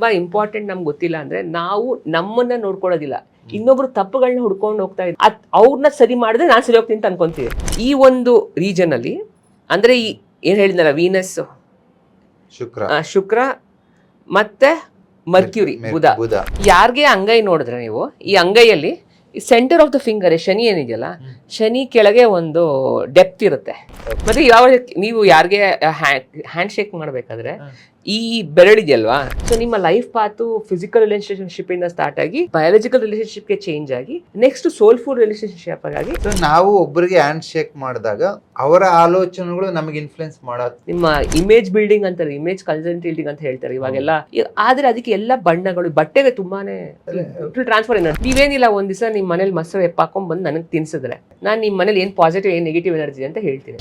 ತುಂಬಾ ಇಂಪಾರ್ಟೆಂಟ್ ನಮ್ಗೆ ಗೊತ್ತಿಲ್ಲ ಅಂದ್ರೆ ನಾವು ನಮ್ಮನ್ನ ನೋಡ್ಕೊಳ್ಳೋದಿಲ್ಲ, ಇನ್ನೊಬ್ರು ತಪ್ಪುಗಳನ್ನ ಹುಡ್ಕೊಂಡು ಹೋಗ್ತಾ ಇದ್ವಿ. ಅವ್ರನ್ನ ಸರಿ ಮಾಡಿದ್ರೆ ನಾನು ಸರಿ ಹೋಗ್ತೀನಿ ಅಂತ ಅನ್ಕೊಂತೀವಿ. ಈ ಒಂದು ರೀಜನ್ ಅಲ್ಲಿ ಅಂದ್ರೆ ಈ ಏನ್ ಹೇಳಿದ್ನಲ್ಲ, ವೀನಸ್, ಶುಕ್ರ ಮತ್ತೆ ಮರ್ಕ್ಯೂರಿ, ಬುಧ. ಯಾರಿಗೆ ಅಂಗೈ ನೋಡಿದ್ರೆ ನೀವು ಈ ಅಂಗೈಯಲ್ಲಿ centre of the finger Shani ಏನಿದೆಯಲ್ಲ, ಶನಿ ಕೆಳಗೆ ಒಂದು ಡೆಪ್ತ್ ಇರುತ್ತೆ. ಮತ್ತೆ ಯಾವ ನೀವು ಯಾರಿಗೆ ಹ್ಯಾಂಡ್ ಶೇಕ್ ಮಾಡ್ಬೇಕಾದ್ರೆ ಈ ಬೆರಳಿದೆಯಲ್ವಾ, ಸೊ ನಿಮ್ಮ ಲೈಫ್ ಪಾತು ಫಿಸಿಕಲ್ ರಿಲೇಶನ್ಶಿಪ್ ಇಂದ ಸ್ಟಾರ್ಟ್ ಆಗಿ ಬಯಾಲಜಿಕಲ್ ರಿಲೇಶನ್ಶಿಪ್ ಗೆ ಚೇಂಜ್ ಆಗಿ ನೆಕ್ಸ್ಟ್ ಸೋಲ್ಫುಲ್ ರಿಲೇಶನ್ಶಿಪ್ ಆಗಿ ನಾವು ಒಬ್ಬರಿಗೆ ಹ್ಯಾಂಡ್ ಶೇಕ್ ಮಾಡಿದಾಗ ಅವರ ಆಲೋಚನೆಗಳು ನಮಗೆ ಇನ್ಫ್ಲುಯೆನ್ಸ್ ಮಾಡೋದು. ನಿಮ್ಮ ಇಮೇಜ್ ಬಿಲ್ಡಿಂಗ್ ಅಂತಾರೆ, ಇಮೇಜ್ ಕನ್ಸಲ್ಟೇಟಿಂಗ್ ಅಂತ ಹೇಳ್ತಾರೆ ಇವಾಗೆಲ್ಲ. ಆದ್ರೆ ಅದಕ್ಕೆ ಎಲ್ಲ ಬಣ್ಣಗಳು, ಬಟ್ಟೆಗೆ ತುಂಬಾನೇ ಟ್ರಾನ್ಸ್ಫರ್ ಎನರ್ಜಿ. ನೀವೇನಿಲ್ಲ ಒಂದ್ ದಿವಸ ನಿಮ್ ಮನೇಲಿ ಮೊಸರು ಎಪ್ಪಾಕೊಂಡ್ ಬಂದು ನನಗೆ ತಿನ್ಸಿದ್ರೆ ನಾನು ನಿಮ್ ಮನೇಲಿ ಏನ್ ಪಾಸಿಟಿವ್ ಏನ್ ನೆಗೆಟಿವ್ ಎನರ್ಜಿ ಅಂತ ಹೇಳ್ತೀನಿ.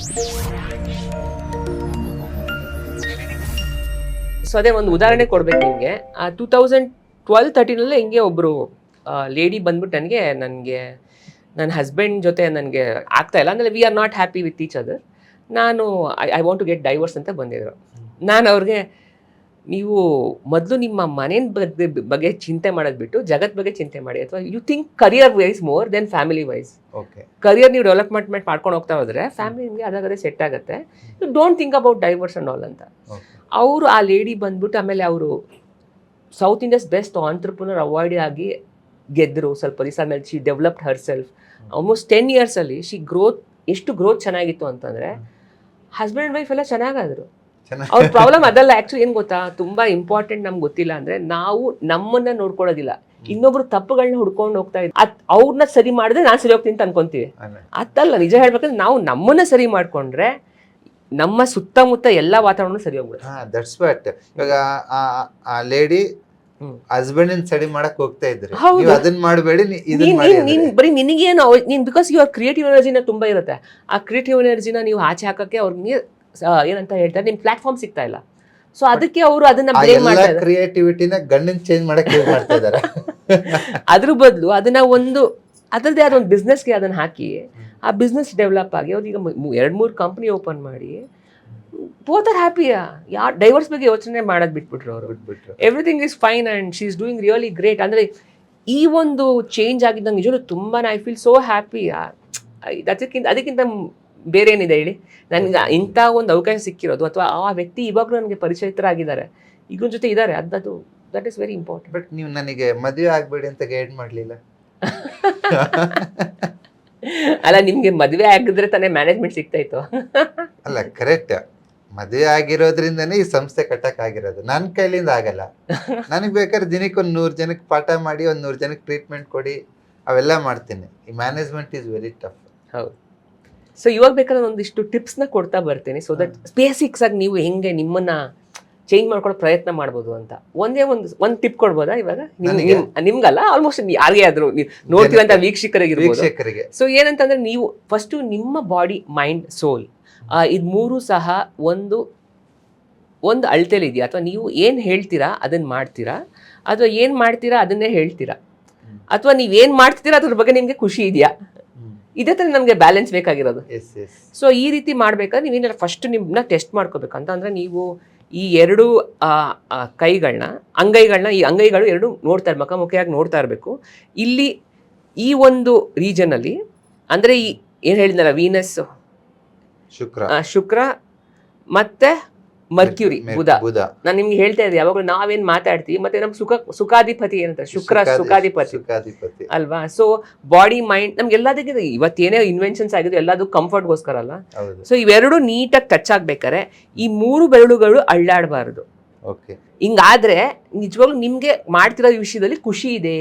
ಸೊ ಅದೇ ಒಂದು ಉದಾಹರಣೆ ಕೊಡ್ಬೇಕು ನಿಮಗೆ. 2012-13 ಹಿಂಗೆ ಒಬ್ರು ಲೇಡಿ ಬಂದ್ಬಿಟ್ಟು ನನಗೆ ನನ್ನ ಹಸ್ಬೆಂಡ್ ಜೊತೆ ನನಗೆ ಆಗ್ತಾ ಇಲ್ಲ ಅಂದರೆ we are not happy with each other, ನಾನು I want to get divorce ಅಂತ ಬಂದಿದ್ರು. ನಾನು ಅವ್ರಿಗೆ, ನೀವು ಮೊದಲು ನಿಮ್ಮ ಮನೆ ಬಗ್ಗೆ ಚಿಂತೆ ಮಾಡೋದು ಬಿಟ್ಟು ಜಗತ್ ಬಗ್ಗೆ ಚಿಂತೆ ಮಾಡಿ, ಅಥವಾ you think career wise more than family wise. Career ನೀವು ಡೆವಲಪ್ಮೆಂಟ್ ಮಾಡ್ಕೊಂಡು ಹೋಗ್ತಾ ಹೋದ್ರೆ ಫ್ಯಾಮಿಲಿ ನಿಮಗೆ ಅದಾಗದೇ ಸೆಟ್ ಆಗುತ್ತೆ. You don't think about divorce and all ಅಂತ. ಅವರು ಆ ಲೇಡಿ ಬಂದ್ಬಿಟ್ಟು ಆಮೇಲೆ ಅವರು South India's best entrepreneur award ಆಗಿ ಗೆದ್ದರು. ಸ್ವಲ್ಪ ದಿವಸ ಆಮೇಲೆ she developed herself. Almost 10 years ಅಲ್ಲಿ ಎಷ್ಟು ಗ್ರೋತ್ ಚೆನ್ನಾಗಿತ್ತು ಅಂತಂದ್ರೆ ಹಸ್ಬೆಂಡ್ ಅಂಡ್ ವೈಫ್ ಎಲ್ಲ ಚೆನ್ನಾಗಾದ್ರು. ಅವ್ರ ಪ್ರಾಬ್ಲಮ್ ಅದಲ್ಲ. ಆಕ್ಚುಲಿ ಏನ್ ಗೊತ್ತಾ, ತುಂಬಾ ಇಂಪಾರ್ಟೆಂಟ್ ನಮ್ಗೆ ಗೊತ್ತಿಲ್ಲ ಅಂದ್ರೆ ನಾವು ನಮ್ಮನ್ನ ನೋಡ್ಕೊಳ್ಳೋದಿಲ್ಲ, ಇನ್ನೊಬ್ರು ತಪ್ಪುಗಳನ್ನ ಹುಡ್ಕೊಂಡು ಹೋಗ್ತಾ ಇದ್ವಿ. ಅವ್ರನ್ನ ಸರಿ ಮಾಡಿದ್ರೆ ನಾನು ಸರಿ ಹೋಗ್ತೀನಿ ಅಂತ ಅನ್ಕೊಂತೀವಿ. ಅದಲ್ಲ, ನಿಜ ಹೇಳ್ಬೇಕಂದ್ರೆ ನಾವು ನಮ್ಮನ್ನ ಸರಿ ಮಾಡ್ಕೊಂಡ್ರೆ ನಮ್ಮ ಸುತ್ತಮುತ್ತ ಎಲ್ಲ ವಾತಾವರಣ ಸರಿ ಹೋಗ್ಬಿಡುತ್ತೆ. That's what. ಇವಾಗ ಆ ಲೇಡಿ ಹಸ್ಬೆಂಡ್ ಸರಿ ಮಾಡಕ್ ಹೋಗ್ತಾ ಇದ್ರಿ, ನೀವು ಅದನ್ನ ಮಾಡಬೇಡಿ, ಬರೀ ನಿನಗೇನು ನೀನ್ ಬಿಕಾಸ್ ಯುವರ್ ಕ್ರಿಯೇಟಿವ್ ಎನರ್ಜಿನ ತುಂಬಾ ಇರುತ್ತೆ. ಆ ಕ್ರಿಯೇಟಿವ್ ಎನರ್ಜಿನ ನೀವು ಆಚೆ ಹಾಕಕ್ಕೆ ಅವ್ರಿಗೆ ಏನಂತ ಹೇಳ್ತಾರೆ, ನಿಮ್ ಪ್ಲಾಟ್ಫಾರ್ಮ್ ಸಿಗ್ತಾ ಇಲ್ಲ. ಸೊ ಅದಕ್ಕೆ ಅವರು ಅದನ್ನ ಬ್ಲೇಮ್ ಮಾಡ್ತಾರೆ. ಕ್ರಿಯೇಟಿವಿಟಿನ ಗಂಡನ್ ಚೇಂಜ್ ಮಾಡಕ್ ಮಾಡ್ತಾ ಇದ್ದಾರೆ. ಅದ್ರ ಬದಲು ಅದನ್ನ ಅದರದೇ ಆದ ಒಂದು ಬಿಸ್ನೆಸ್ಗೆ ಅದನ್ನ ಹಾಕಿ ಆ ಬಿಸ್ನೆಸ್ ಡೆವಲಪ್ ಆಗಿ ಅವ್ರಿಗೆ 2-3 ಕಂಪ್ನಿ ಓಪನ್ ಮಾಡಿ ಬೋತ್ ಆರ್ ಹ್ಯಾಪಿಯಾ. ಯಾರು ಡೈವರ್ಸ್ ಬಗ್ಗೆ ಯೋಚನೆ ಮಾಡೋದು ಬಿಟ್ಬಿಟ್ರು ಅವರು. Everything is fine and she is doing really great. ಅಂದ್ರೆ ಈ ಒಂದು ಚೇಂಜ್ ಆಗಿದ್ದಂಗೆ ನಿಜವೂ ತುಂಬಾ ಐ ಫೀಲ್ ಸೋ ಹ್ಯಾಪಿ. ಅದಕ್ಕಿಂತ ಬೇರೆ ಏನಿದೆ ಹೇಳಿ. ನನ್ಗೆ ಇಂಥ ಒಂದು ಅವಕಾಶ ಸಿಕ್ಕಿರೋದು, ಅಥವಾ ಆ ವ್ಯಕ್ತಿ ಇವಾಗಲೂ ನನಗೆ ಪರಿಚಯಿತರಾಗಿದ್ದಾರೆ, ಈಗಿನ ಜೊತೆ ಇದ್ದಾರೆ, ಅದು that is very important. But ನೀವು ನನಗೆ ಮದುವೆ ಆಗ್ಬೇಡಿ ಅಂತ ಗೈಡ್ ಮಾಡಲಿಲ್ಲ. ಅಲ್ಲ, ನಿಮ್ಗೆ ಮದುವೆ ಆಗಿದ್ರೆ ತಾನೇ ಮ್ಯಾನೇಜ್ಮೆಂಟ್ ಸಿಗ್ತಾ ಇತ್ತು. ಅಲ್ಲ, ಕರೆಕ್ಟ್. ಮದುವೆ ಆಗಿರೋದ್ರಿಂದನೇ ಈ ಸಂಸ್ಥೆ ಕಟ್ಟಕ್ ಆಗಿರೋದು. ನನ್ನ ಕೈಲಿಂದ ಆಗಲ್ಲ. ನನಗೆ ಬೇಕಾದ್ರೆ ದಿನಕ್ಕೆ 100 ಜನಕ್ಕೆ ಪಾಠ ಮಾಡಿ 100 ಜನಕ್ಕೆ ಟ್ರೀಟ್ಮೆಂಟ್ ಕೊಡಿ, ಅವೆಲ್ಲ ಮಾಡ್ತೀನಿ. ಈ ಮ್ಯಾನೇಜ್ಮೆಂಟ್ ಈಸ್ ವೆರಿ ಟಫ್. ಹೌದು. ಸೊ ಇವಾಗ ಬೇಕಾದ್ರೆ ಒಂದಿಷ್ಟು ಟಿಪ್ಸ್ನ ಕೊಡ್ತಾ ಬರ್ತೀನಿ, ಸೊ ದಟ್ ಬೇಸಿಕ್ಸ್ ಆಗಿ ನೀವು ಹೆಂಗೆ ನಿಮ್ಮನ್ನ ಚೇಂಜ್ ಮಾಡ್ಕೊಳ್ಳೋ ಪ್ರಯತ್ನ ಮಾಡ್ಬೋದು ಅಂತ. ಒಂದು ಟಿಪ್ ಕೊಡ್ಬೋದಾ ಇವಾಗ? ನಿಮ್ಗಲ್ಲ, ಆಲ್ಮೋಸ್ಟ್ ಯಾರಿಗೆ ಆದ್ರೂ ನೋಡ್ತೀವಂತ ವೀಕ್ಷಕರಿಗೆ. ಸೊ ಏನಂತಂದ್ರೆ, ನೀವು ಫಸ್ಟ್ ನಿಮ್ಮ ಬಾಡಿ, ಮೈಂಡ್, ಸೋಲ್ ಇದು 3 ಸಹ ಒಂದು ಅಳತೆಲಿ ಇದೆಯಾ, ಅಥವಾ ನೀವು ಏನು ಹೇಳ್ತೀರಾ ಅದನ್ನ ಮಾಡ್ತೀರಾ, ಅಥವಾ ಏನು ಮಾಡ್ತೀರಾ ಅದನ್ನೇ ಹೇಳ್ತೀರಾ, ಅಥವಾ ನೀವೇನು ಮಾಡ್ತೀರಾ ಅದ್ರ ಬಗ್ಗೆ ನಿಮ್ಗೆ ಖುಷಿ ಇದೆಯಾ? ಇದೇ ಥರ ನಮಗೆ ಬ್ಯಾಲೆನ್ಸ್ ಬೇಕಾಗಿರೋದು. ಸೊ ಈ ರೀತಿ ಮಾಡ್ಬೇಕಾದ್ರೆ ನೀವೇನಾರ ಫಸ್ಟ್ ನಿಮ್ಮನ್ನ ಟೆಸ್ಟ್ ಮಾಡ್ಕೋಬೇಕಂತ ಅಂದ್ರೆ, ನೀವು ಈ 2 ಅಂಗೈಗಳನ್ನ ಈ ಅಂಗೈಗಳು 2 ನೋಡ್ತಾ ಮುಖಾಮುಖಿಯಾಗಿ ನೋಡ್ತಾ ಇರಬೇಕು. ಇಲ್ಲಿ ಈ ಒಂದು ರೀಜನ್ ಅಲ್ಲಿ ಅಂದ್ರೆ ಈ ಏನ್ ಹೇಳಿದ್ನಲ್ಲ, ವೀನಸ್, ಶುಕ್ರ ಮತ್ತೆ ಮರ್ಕ್ಯೂರಿ, ಬುಧ. ನಾನು ನಿಮ್ಗೆ ಹೇಳ್ತಾ ಇದ್ದೆ, ಯಾವಾಗಲೂ ನಾವೇನ್ ಮಾತಾಡ್ತೀವಿ, ಮತ್ತೆ ನಮ್ ಸುಖಾಧಿಪತಿ ಏನಂತಾರೆ, ಶುಕ್ರ ಸುಖಾಧಿಪತಿ ಅಲ್ವಾ. ಸೊ ಬಾಡಿ, ಮೈಂಡ್, ನಮ್ಗೆಲ್ಲದಕ್ಕೆ ಇವತ್ತೇನೇ ಇನ್ವೆನ್ಷನ್ಸ್ ಆಗಿದೆ ಎಲ್ಲದೂ ಕಂಫರ್ಟ್ಗೋಸ್ಕರ ಅಲ್ಲ. ಸೊ ಇವೆರಡು ನೀಟಾಗಿ ಟಚ್ ಆಗ್ಬೇಕಾರೆ ಈ 3 ಬೆರಳುಗಳು ಅಳ್ಳಾಡಬಾರದು. ಹಿಂಗಾದ್ರೆ ನಿಜವಾಗ್ಲೂ ನಿಮ್ಗೆ ಮಾಡ್ತಿರೋ ವಿಷಯದಲ್ಲಿ ಖುಷಿ ಇದೆ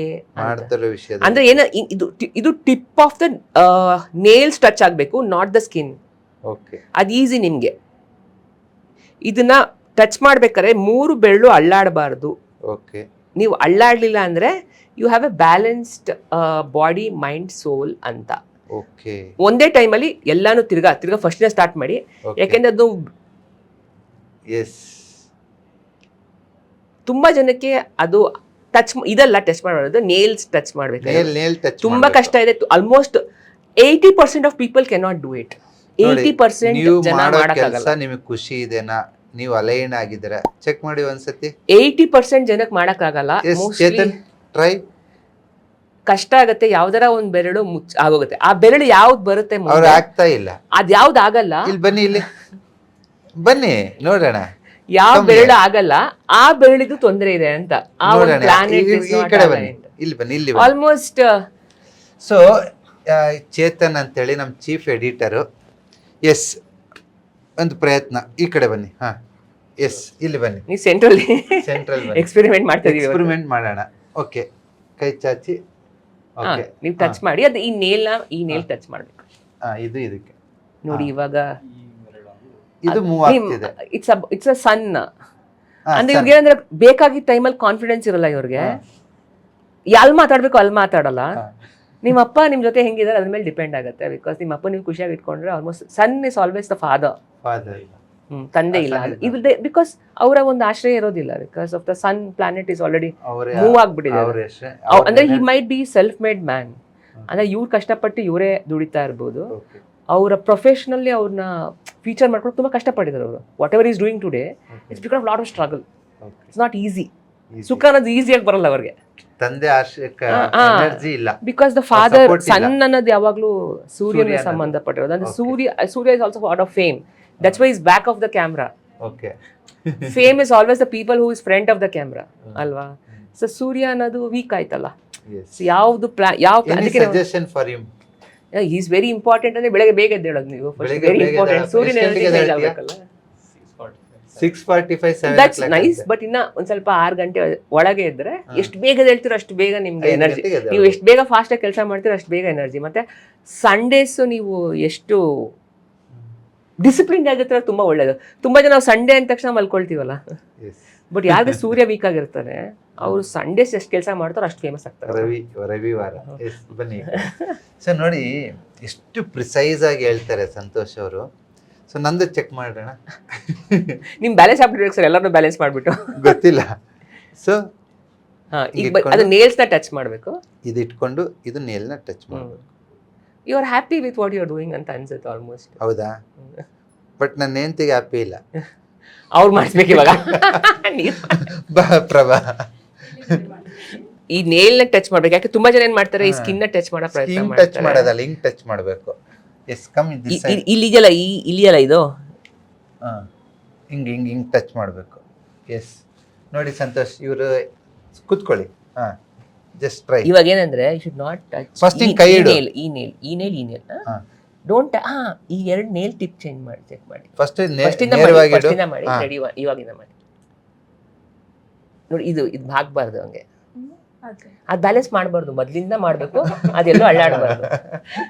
ಅಂದ್ರೆ ಇದು tip of the nails touch ಆಗ್ಬೇಕು, ನಾಟ್ ದ ಸ್ಕಿನ್. ಅದು ಈಸಿ ನಿಮ್ಗೆ. ಇದನ್ನ ಟಚ್ ಮಾಡ್ಬೇಕಾದ್ರೆ 3 ಬೆರಳು ಅಳ್ಳಾಡಬಾರ್ದು. ನೀವು ಅಳ್ಳಾಡ್ಲಿಲ್ಲ ಅಂದ್ರೆ you have a balanced body, mind, soul ಅಂತ. ಒಂದೇ ಟೈಮಲ್ಲಿ ಎಲ್ಲಾನು ತಿರ್ಗಾ ಫಸ್ಟ್ ಸ್ಟಾರ್ಟ್ ಮಾಡಿ. ಯಾಕೆಂದ್ರೆ ಅದು ತುಂಬಾ ಜನಕ್ಕೆ ಅದು ಟಚ್ ಟಚ್ ಮಾಡೋದು, ನೇಲ್ಸ್ ಟಚ್ ಮಾಡ್ಬೇಕು, ತುಂಬಾ ಕಷ್ಟ ಇದೆ. Almost 80% of people cannot do it. 80% ಜನ ಮಾಡಕ್ಕಾಗಲ್ಲ. ನಿಮಗೆ ಖುಷಿ ಇದೆನಾ, ನೀವು ಅಲೈನ್ ಆಗಿದ್ದೀರಾ ಚೆಕ್ ಮಾಡಿ ಒಂದ್ಸತಿ. 80% ಜನಕ್ಕೆ ಮಾಡಕ್ಕಾಗಲ್ಲ. ಚೇತನ್ ಟ್ರೈ. ಕಷ್ಟ ಆಗತ್ತೆ, ಯಾವ್ದಾರ ಒಂದ್ ಬೆರಳು ಆಗೋಗುತ್ತೆ. ಆ ಬೆರಳು ಯಾವ್ದು ಬರುತ್ತೆ ಅವ್ರು ಆಗ್ತಾ ಇಲ್ಲ, ಅದ್ ಯಾವ್ದು ಆಗಲ್ಲ. ಇಲ್ಲಿ ಬನ್ನಿ, ಇಲ್ಲಿ ಬನ್ನಿ ನೋಡೋಣ. ಯಾವ ಬೆರಳು ಆಗಲ್ಲ, ಆ ಬೆರಳಿಗೂ ತೊಂದರೆ ಇದೆ ಅಂತ. ಆ ಒಂದು ಪ್ಲಾನೆಟ್ ಈ ಕಡೆ ಬನ್ನಿ, ಇಲ್ಲಿ ಬನ್ನಿ, ಇಲ್ಲಿ ಆಲ್ಮೋಸ್ಟ್. ಸೊ ಚೇತನ್ ಅಂತೇಳಿ ನಮ್ಮ ಚೀಫ್ ಎಡಿಟರು. ಎಸ್, ಒಂದು ಪ್ರಯತ್ನ ಈ ಕಡೆ ಬನ್ನಿ. ಹಾ ಎಸ್, ಇಲ್ಲಿ ಬನ್ನಿ. ನೀವು ಸೆಂಟ್ರಲ್ ಎಕ್ಸ್ಪೆರಿಮೆಂಟ್ ಮಾಡ್ತಾ ಇದೀವಿ. ಎಕ್ಸ್ಪೆರಿಮೆಂಟ್ ಮಾಡೋಣ. ಓಕೆ, ಕೈ ಚಾಚಿ. ಓಕೆ, ನೀವು ಟಚ್ ಮಾಡಿ. ಅದು ಈ ನೇಲ್ ಟಚ್ ಮಾಡ್ಬೇಕು. ಇದು ಇದಕ್ಕೆ ನೋಡಿ, ಇವಾಗ ಇದು ಮೂವ್ ಆಗ್ತಿದೆ. ಇಟ್ಸ್ ಅ ಸನ್. ಅಂದ್ರೆ ಇವ್ರಿಗೆ ಏನಂದ್ರೆ ಬೇಕಾಗಿದ್ದ ಟೈಮಲ್ಲಿ ಕಾನ್ಫಿಡೆನ್ಸ್ ಇರಲ್ಲ ಇವ್ರಿಗೆ. ಎಲ್ಲಿ ಮಾತಾಡ್ಬೇಕು ಅಲ್ಲಿ ಮಾತಾಡಲ್ಲ. ನಿಮ್ಮ ಅಪ್ಪ ನಿಮ್ ಜೊತೆ ಹೆಂಗಿದಾರೆ ಅದ್ರ ಮೇಲೆ ಡಿಪೆಂಡ್ ಆಗುತ್ತೆ. ಬಿಕಾಸ್ ನಿಮ್ಮ ಅಪ್ಪ ನೀವು ಖುಷಿಯಾಗಿ ಇಟ್ಕೊಂಡ್ರೆ almost son is always the father. ತಂದೆ ಇಲ್ಲ ಇದು, ಬಿಕಾಸ್ ಅವರ ಒಂದು ಆಶ್ರಯ ಇರೋದಿಲ್ಲ. Because of the sun planet is already move ಆಗ್ಬಿಟ್ಟಿದೆ. ಅಂದ್ರೆ he might be self made man. ಅಂದ್ರೆ ಇವ್ರು ಕಷ್ಟಪಟ್ಟು ಇವರೇ ದುಡಿತಾ ಇರ್ಬೋದು. ಅವರ ಪ್ರೊಫೆಷನಲ್ಲಿ ಅವ್ರನ್ನ ಫೀಚರ್ ಮಾಡ್ಕೊಂಡು ತುಂಬಾ ಕಷ್ಟಪಟ್ಟಿದ್ದಾರೆ ಅವರು. Whatever is doing today it's because lot of struggle. It's not easy. ಸುಖ ಅನ್ನೋದು ಈಸಿಯಾಗಿ ಬರಲ್ಲ ಅವ್ರಿಗೆ. ತಂದೆ ಆಶ್ರಯಕ್ಕೆ ಎನರ್ಜಿ ಇಲ್ಲ. ಬಿಕಾಸ್ ದ ಫಾದರ್, ಸನ್ ಅನ್ನೋದು ಯಾವಾಗ್ಲೂ ಸೂರ್ಯನಿಗೆ ಸಂಬಂಧಪಟ್ಟಿರೋದು. ಅಂದ್ರೆ Surya is also god of fame. That's why is back of the camera. Okay, fame is always the people who is front of the camera ಅಲ್ವಾ. ಸೊ ಸೂರ್ಯ ಅನ್ನೋದು ವೀಕ್ ಆಯ್ತಲ್ಲ. ಯಾವ್ದು suggestion for him? Is very important. ಅಂದ್ರೆ ಬೆಳಗ್ಗೆ ಬೇಗ ಎದ್ದೇಳೋದು ನೀವು. Very important. ಸೂರ್ಯನ ಆಗಬೇಕಲ್ಲ. 6:45 that's nice. But ಇನ್ನ ಒಂದ್ ಸ್ವಲ್ಪ 6 ಗಂಟೆ ಒಳಗೆ ಇದ್ರೆ ಎಷ್ಟು ಬೇಗ ಹೇಳ್ತೀರೋ ಅಷ್ಟು ಬೇಗ ನಿಮ್ಗೆ ಎನರ್ಜಿ. ನೀವು ಎಷ್ಟು ಬೇಗ ಫಾಸ್ಟ್ ಆಗಿ ಕೆಲಸ ಮಾಡ್ತೀರೋ ಅಷ್ಟು ಬೇಗ ಎನರ್ಜಿ. ಮತ್ತೆ ಸಂಡೇಸ್ ನೀವು ಎಷ್ಟು ಡಿಸಿಪ್ಲಿನ್ ಆಗಿರ್ತಾರೆ ತುಂಬಾ ಒಳ್ಳೇದು. ತುಂಬಾ ಜನ ಸಂಡೇ ಅಂದ ತಕ್ಷಣ ಮಲ್ಕೊಳ್ತೀವಲ್ಲ. ಬಟ್ ಯಾರಿಗೆ ಸೂರ್ಯ ವೀಕ್ ಆಗಿರ್ತಾರೆ ಅವರು ಸಂಡೇಸ್ ಎಷ್ಟು ಕೆಲಸ ಮಾಡ್ತಾರೋ ಅಷ್ಟು ಫೇಮಸ್ ಆಗ್ತಾರೆ. ರವಿವಾರ. ಬನ್ನಿ ಸರ್, ನೋಡಿ ಎಷ್ಟು ಪ್ರಿಸೈಸ್ ಆಗಿ ಹೇಳ್ತಾರೆ ಸಂತೋಷ್ ಅವರು. ಸೊ ನಂದು ಚೆಕ್ ಮಾಡೋಣ. ನಿಮ್ ಬ್ಯಾಲೆನ್ಸ್ ಆಗ್ಬಿಡ್ಬೇಕು ಸರ್, ಎಲ್ಲರೂ ಬ್ಯಾಲೆನ್ಸ್ ಮಾಡ್ಬಿಟ್ಟು. ಗೊತ್ತಿಲ್ಲ. ಸೊ ಅದು ನೇಲ್ಸ್ ನ ಟಚ್ ಮಾಡ್ಬೇಕು. ಇದು ಇಟ್ಕೊಂಡು ಇದು ನೇಲ್ ನ ಟಚ್ ಮಾಡ್ಬೇಕು. You are happy with what you are doing ಅಂತ ಅನ್ಸುತ್ತೆ ಆಲ್ಮೋಸ್ಟ್. ಹೌದಾ? ಬಟ್ ನನ್ನ ಹೆಂಡತಿಗೆ ಹ್ಯಾಪಿ ಇಲ್ಲ. ಅವ್ರು ಮಾಡಿಸ್ಬೇಕು ಇವಾಗ. ಪ್ರಭಾ, ಈ ನೇಲ್ ನ ಟಚ್ ಮಾಡ್ಬೇಕು. ಯಾಕೆ ತುಂಬಾ ಜನ ಏನ್ ಮಾಡ್ತಾರೆ, ಈ ಸ್ಕಿನ್ ನ ಟಚ್ ಮಾಡೋ ಪ್ರಯತ್ನ ಮಾಡ್ತಾರೆ. ಟಚ್ ಮಾಡೋದಲ್ಲ, ಹಿಂಗ್ ಟಚ್ ಮಾಡಬೇಕು. Yes, come in this side. ಇಲ್ಲಿದೆಯಲ್ಲ, ಇಲ್ಲಿಯಲ್ಲ ಇದು. ಹಿಂಗ್ ಹಿಂಗ್ ಹಿಂಗ್ ಟಚ್ ಮಾಡಬೇಕು. ಎಸ್, ನೋಡಿ ಸಂತೋಷ್, ಇವರು ಕೂತ್ಕೊಳ್ಳಿ. ಹಾ, ಜಸ್ಟ್ ಟ್ರೈ. ಇವಾಗ ಏನಂದ್ರೆ you should not touch. First ಹಿಂಗ್ ಕೈ ಇಡು. ಈ ನೇಲ್ ಡೋಂಟ್. ಈ ಎರಡು ನೇಲ್ ಟಿಪ್ ಚೇಂಜ್ ಮಾಡಿ, ಚೆಕ್ ಮಾಡಿ. ಫಸ್ಟ್ ನೇರವಾಗಿ ಇಡು. ಮಾಡಿ ರೆಡಿ. ಇವಾಗಿಂದ ಮಾಡಿ ನೋಡಿ. ಇದು ಹಾಕ್ಬಾರ್ದು ಹಂಗೆ. ಅದ್ ಬ್ಯಾಲೆನ್ಸ್ ಮಾಡಬಾರ್ದು, ಮೊದ್ಲಿಂದ ಮಾಡ್ಬೇಕು. ಅದೆಲ್ಲೋ ಅಳ್ಳಾಡಬಾರ್ದು.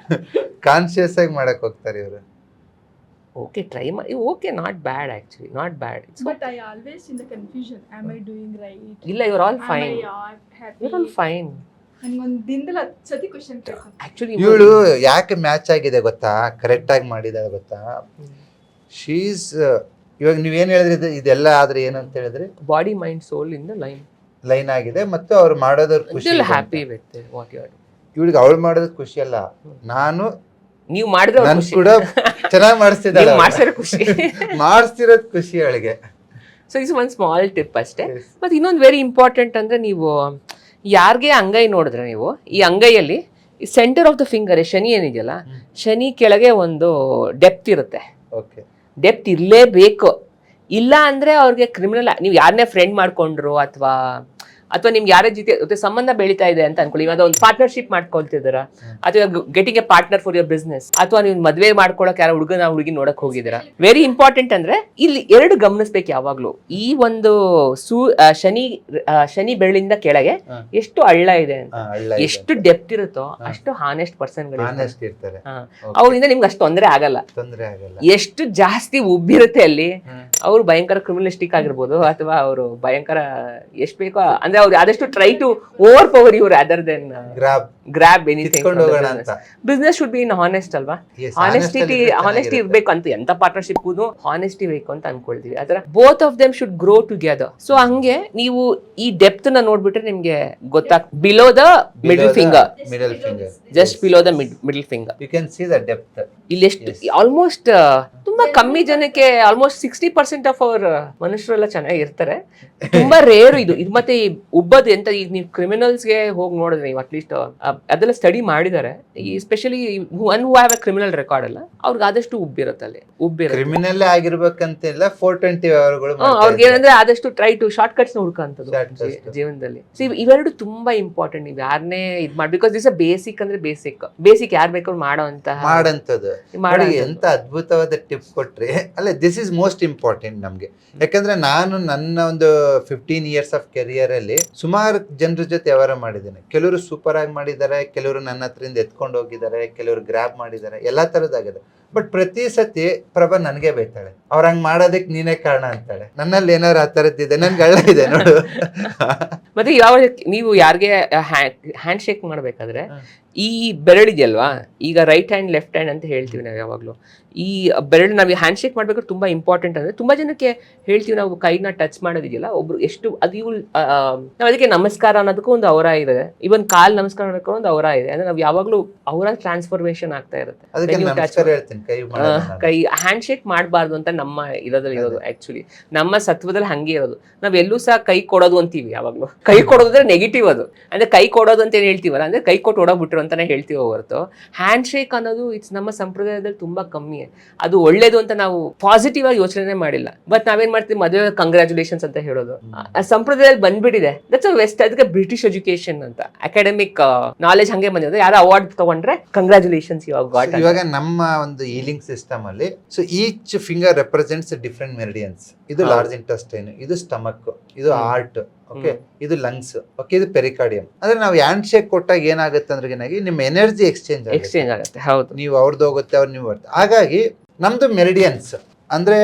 ಕಾನ್ಶಿಯಸ್ ಆಗಿ ಮಾಡಕ್ ಹೋಗ್ತಾರೆ ಇವರು. ಓಕೆ, ಟ್ರೈ ಮಾಡಿ. Okay, not bad actually, not bad. But I always in the confusion. Am I doing right? ಇಲ್ಲ, you are all fine. Happy? You are all fine. ನನಗೊಂದು ದಿನದಲ್ಲಿ 10 ಸತಿ ಕ್ವೆಶ್ಚನ್ ಕೇಳ್ತಾರೆ. ಆಕ್ಚುಲಿ ಇವಳು ಯಾಕೆ ಮ್ಯಾಚ್ ಆಗಿದೆ ಗೊತ್ತಾ, ಕರೆಕ್ಟ್ ಆಗಿ ಮಾಡಿದಾಳೆ ಗೊತ್ತಾ. ಶೀಸ್ ಇವಾಗ ನೀವೇನ್ ಹೇಳಿದ್ರಿ, ಇದೆಲ್ಲ ಆದ್ರೆ ಏನಂತ ಹೇಳಿದ್ರೆ body mind soul in the line ಆಗಿದೆ. ಮತ್ತು ಅವ್ರು ಮಾಡೋದ್ರ ಖುಷಿ, happy with what you are doing. ಇವಳಿಗೆ ಅವಳು ಮಾಡೋದ್ ಖುಷಿ ಅಲ್ಲ, ನಾನು ನೀವು ಮಾಡಿದ್ರೆ ನನ್ ಕೂಡ ಚೆನ್ನಾಗಿ ಮಾಡಿಸ್ತಿದ್ದಾಳೆ. ಮಾಡ್ಸಿರೋ ಖುಷಿ, ಮಾಡಿಸ್ತಿರೋದ್ ಖುಷಿ ಅವಳಿಗೆ. So is one small tip ಅಷ್ಟೇ. ಮತ್ತೆ ಇನ್ನೊಂದು ವೆರಿ ಇಂಪಾರ್ಟೆಂಟ್ ಅಂದ್ರೆ, ನೀವು ಯಾರಿಗೆ ಅಂಗೈ ನೋಡಿದ್ರೆ, ನೀವು ಈ ಅಂಗೈಯಲ್ಲಿ centre of the finger Shani ಏನಿದೆಯಲ್ಲ, ಶನಿ ಕೆಳಗೆ ಒಂದು ಡೆಪ್ತ್ ಇರುತ್ತೆ. ಓಕೆ, ಡೆಪ್ತ್ ಇರಲೇಬೇಕು. ಇಲ್ಲ ಅಂದ್ರೆ ಅವ್ರಿಗೆ ಕ್ರಿಮಿನಲ್. ನೀವು ಯಾರನ್ನೇ ಫ್ರೆಂಡ್ ಮಾಡ್ಕೊಂಡ್ರು ಅಥವಾ ನಿಮ್ಗೆ ಯಾರ ಜೊತೆ ಸಂಬಂಧ ಬೆಳೀತಾ ಇದೆ ಅಂತ ಅನ್ಕೊಳ್ಳಿ. ಇವಾಗ ಒಂದು ಪಾರ್ಟ್ನರ್ಶಿಪ್ ಮಾಡ್ಕೊಳ್ತಿದ್ದೀರಾ, ಅಥವಾ getting A partner for your business, ಅಥವಾ ನೀವು ಮದುವೆ ಮಾಡ್ಕೊಳಕ್ ಯಾರೋ ಹುಡುಗಿ ನೋಡಕ್ ಹೋಗಿದ್ದೀರಾ. ವೆರಿ ಇಂಪಾರ್ಟೆಂಟ್ ಅಂದ್ರೆ ಇಲ್ಲಿ ಎರಡು ಗಮನಿಸ್ಬೇಕು ಯಾವಾಗ್ಲೂ. ಈ ಒಂದು ಶನಿ ಬೆರಳಿಂದ ಕೆಳಗೆ ಎಷ್ಟು ಹಳ್ಳ ಇದೆ ಅಂತ, ಎಷ್ಟು ಡೆಪ್ತ್ ಇರುತ್ತೋ ಅಷ್ಟು ಹಾನೆಸ್ಟ್ ಪರ್ಸನ್ಗಳು ಇರ್ತಾರೆ. ಅವರಿಂದ ನಿಮ್ಗೆ ಅಷ್ಟು ತೊಂದರೆ ಆಗಲ್ಲ. ಎಷ್ಟು ಜಾಸ್ತಿ ಉಬ್ಬಿರುತ್ತೆ ಅಲ್ಲಿ, ಅವ್ರು ಭಯಂಕರ ಕ್ರಿಮಿನಲಿಸ್ಟಿಕ್ ಆಗಿರ್ಬೋದು, ಅಥವಾ ಅವರು ಭಯಂಕರ ಎಷ್ಟು ಬೇಕೋ ಅಂದ್ರೆ ಅಂದ್ರೆ ಅವ್ರು ಆದಷ್ಟು try to overpower you rather than grab anything. ಕಿತ್ಕೊಂಡು ಹೋಗೋಣ ಅಂತ. Business should be in honest ಅಲ್ವಾ? Yes, ಹಾನೆಸ್ಟಿ ಇರ್ಬೇಕು ಅಂತ ಎಂತ ಪಾರ್ಟ್ನರ್ಶಿಪ್ ಹಾನೆಸ್ಟಿ ಬೇಕು ಅಂತ ಅನ್ಕೊಳ್ತೀವಿ. ಅದರ both of them should grow together. So ಹಂಗೆ ನೀವು ಈ ಡೆಪ್ತ್ ನ ನೋಡ್ಬಿಟ್ರೆ ನಿಮ್ಗೆ below the middle finger, just below the middle finger you can see the depth. ಇಲ್ಲಿ ಎಷ್ಟು ಆಲ್ಮೋಸ್ಟ್ ತುಂಬಾ ಕಮ್ಮಿ ಜನಕ್ಕೆ, ಆಲ್ಮೋಸ್ಟ್ 60% ಆಫ್ ಅವರ್ ಮನುಷ್ಯರೆಲ್ಲ ಚೆನ್ನಾಗಿರ್ತಾರೆ. ತುಂಬಾ ರೇರು ಇದು ಮತ್ತೆ ಈ ಉಬ್ಬದು ಎಂತ. ಈಗ ನೀವು ಕ್ರಿಮಿನಲ್ಸ್ಗೆ ಹೋಗಿ ನೋಡಿದ್ರೆ ನೀವು ಅಟ್ಲೀಸ್ಟ್ ಅದೆಲ್ಲ ಸ್ಟಡಿ ಮಾಡಿದ್ದಾರೆ. ಈ specially one who have A criminal record ಅಲ್ಲ, ಅವ್ರಿಗೆ ಆದಷ್ಟು ಉಬ್ಬಿರುತ್ತೆ ಅಲ್ಲಿ. ಕ್ರಿಮಿನಲ್ ಆಗಿರ್ಬೇಕಂತಿಲ್ಲ 420 ಅವರ್ಗಳು ಅವ್ರಿಗೆ ಏನಂದ್ರೆ ಆದಷ್ಟು ಟ್ರೈ ಟು ಶಾರ್ಟ್ ಕಟ್ಸ್ ಹುಡ್ಕಂತದ್ದು ಜೀವನದಲ್ಲಿ. ಇವೆರಡು ತುಂಬಾ ಇಂಪಾರ್ಟೆಂಟ್. ನೀವು ಯಾರನ್ನೇ ಇದ್ ಮಾಡಿ, ಬಿಕಾಸ್ ದಿಸ್ ಬೇಸಿಕ್ ಅಂದ್ರೆ ಬೇಸಿಕ್ ಯಾರು ಬೇಕಾದ್ರೂ ಮಾಡಂತದ್ದು. ಎಂತ ಅದ್ಭುತವಾದ ಟಿಪ್ ಕೊಟ್ರಿ. ಅಲ್ಲ, ದಿಸ್ ಇಸ್ ಮೋಸ್ಟ್ ಇಂಪಾರ್ಟೆಂಟ್ ನಮ್ಗೆ. ಯಾಕಂದ್ರೆ ನಾನು ನನ್ನ ಒಂದು 15 years ಆಫ್ ಕೆರಿಯರ್ ಅಲ್ಲಿ ಸುಮಾರು ಜನರ ಜೊತೆ ವ್ಯವಹಾರ ಮಾಡಿದ್ದೇನೆ. ಕೆಲವರು ಸೂಪರ್ ಆಗಿ ಮಾಡಿದ್ದಾರೆ, ಕೆಲವರು ನನ್ನ ಹತ್ರದಿಂದ ಎತ್ಕೊಂಡು ಹೋಗಿದ್ದಾರೆ, ಕೆಲವರು ಗ್ರಾಬ್ ಮಾಡಿದ್ದಾರೆ, ಎಲ್ಲಾ ತರದಾಗಿದೆ. ಬಟ್ ಪ್ರತಿ ಸತಿ ಪ್ರಭಾ ನನ್ಗೆ ಬೈತಾಳೆ, ಅವ್ರ ಹಂಗ್ ಮಾಡೋದಕ್ಕೆ ನೀನೇ ಕಾರಣ ಅಂತಾಳೆ. ನನ್ನಲ್ಲಿ ಏನಾರು ಆ ತರದ್ದಿದೆ, ನನ್ಗೆ ಹಳ್ಳ ಇದೆ ನೋಡು. ಮತ್ತೆ ಯಾವ ನೀವು ಯಾರಿಗೆ ಹ್ಯಾಂಡ್ ಶೇಕ್ ಮಾಡ್ಬೇಕಾದ್ರೆ ಈ ಬೆರಳಿದೆಯಲ್ವಾ, ಈಗ ರೈಟ್ ಹ್ಯಾಂಡ್ ಲೆಫ್ಟ್ ಹ್ಯಾಂಡ್ ಅಂತ ಹೇಳ್ತೀವಿ ನಾವು ಯಾವಾಗ್ಲೂ. ಈ ಬೆರಳು ನಾವು ಹ್ಯಾಂಡ್ ಶೇಕ್ ಮಾಡ್ಬೇಕಾದ್ರೆ ತುಂಬಾ ಇಂಪಾರ್ಟೆಂಟ್. ಅಂದ್ರೆ ತುಂಬಾ ಜನಕ್ಕೆ ಹೇಳ್ತೀವಿ ನಾವು ಕೈನ ಟಚ್ ಮಾಡೋದಿದೆಯಲ್ಲ, ಒಬ್ರು ಎಷ್ಟು ಅದು ಇವು ನಾವು ಅದಕ್ಕೆ ನಮಸ್ಕಾರ ಅನ್ನೋದಕ್ಕೂ ಒಂದು ಅವರ ಇದೆ, ಇವನ್ ಕಾಲ್ ನಮಸ್ಕಾರ ಅನ್ನೋದಕ್ಕೂ ಒಂದು ಅವರ ಇದೆ. ಅಂದ್ರೆ ನಾವು ಯಾವಾಗ್ಲೂ ಅವರ ಟ್ರಾನ್ಸ್ಫಾರ್ಮೇಶನ್ ಆಗ್ತಾ ಇರುತ್ತೆ. ಕೈ ಹ್ಯಾಂಡ್ ಶೇಕ್ ಮಾಡಬಾರ್ದು ಅಂತ ನಮ್ಮ ಇರೋದು ಆಕ್ಚುಲಿ ನಮ್ಮ ಸತ್ವದಲ್ಲಿ ಹಂಗೆ ಇರೋದು. ನಾವ್ ಎಲ್ಲೂ ಸಹ ಕೈ ಕೊಡೋದು ಅಂತೀವಿ ಯಾವಾಗ್ಲೂ. ಕೈ ಕೊಡೋದ್ರೆ ನೆಗೆಟಿವ್ ಅದು. ಅಂದ್ರೆ ಕೈ ಕೊಡೋದು ಅಂತ ಏನ್ ಹೇಳ್ತೀವಲ್ಲ, ಅಂದ್ರೆ ಕೈ ಕೊಟ್ಟು ಓಡೋಗ್ಬಿಟ್ರು ಅಂತಾನೆ ಹೇಳ್ತೀವಿ ಹೊರತು ಹ್ಯಾಂಡ್ ಶೇಕ್ ಅನ್ನೋದು ಇಟ್ಸ್ ನಮ್ಮ ಸಂಪ್ರದಾಯದಲ್ಲಿ ತುಂಬಾ ಕಮ್ಮಿ. ಅದು ಒಳ್ಳೇದು ಅಂತ ನಾವು ಪಾಸಿಟಿವ್ ಆಗಿ ಯೋಚನೆ ಮಾಡಿಲ್ಲ. ಬಟ್ ನಾವೇನ್ ಮಾಡ್ತೀವಿ, ಮದುವೆ ಕಂಗ್ರಾಚುಲೇಷನ್ಸ್ ಅಂತ ಹೇಳೋದು ಆ ಸಂಪ್ರದಾಯದಲ್ಲಿ ಬಂದ್ಬಿಟ್ಟಿದೆ. That's west. ಅದಕ್ಕೆ ಬ್ರಿಟಿಷ್ ಎಜುಕೇಶನ್ ಅಂತ ಅಕಾಡೆಮಿಕ್ ನಾಲೆಜ್ ಹಂಗೆ ಬಂದಿದೆ. ಯಾರೋ ಅವಾರ್ಡ್ ತಗೊಂಡ್ರೆ ಕಂಗ್ರಾಚುಲೇಷನ್ಸ್ ಇವಾಗ ನಮ್ಮ ಒಂದು ಹೀಲಿಂಗ್ ಸಿಸ್ಟಮ್ ಅಲ್ಲಿ so each finger represents different meridians. ಇದು ಲಾರ್ಜ್ ಇಂಟೆಸ್ಟೈನ್, ಇದು ಸ್ಟಮಕ್, ಇದು ಹಾರ್ಟ್, ಓಕೆ, ಇದು ಲಂಗ್ಸ್, ಓಕೆ, ಇದು ಪೆರಿಕಾರ್ಡಿಯಂ. ಅಂದ್ರೆ ನಾವು ಹ್ಯಾಂಡ್ ಶೇಕ್ ಕೊಟ್ಟಾಗ ಏನಾಗುತ್ತೆ ಅಂದ್ರೆ ನಿಮ್ಮ ಎನರ್ಜಿ ಎಕ್ಸ್ಚೇಂಜ್ ಆಗುತ್ತೆ. ಹೌದು, ನೀವು ಅವ್ರದ್ದು ಹೋಗುತ್ತೆ, ಅವ್ರು ನೀವು ಬರ್ತಾರೆ. ಹಾಗಾಗಿ ನಮ್ದು ಮೆರಿಡಿಯನ್ಸ್ ಅಂದ್ರೆ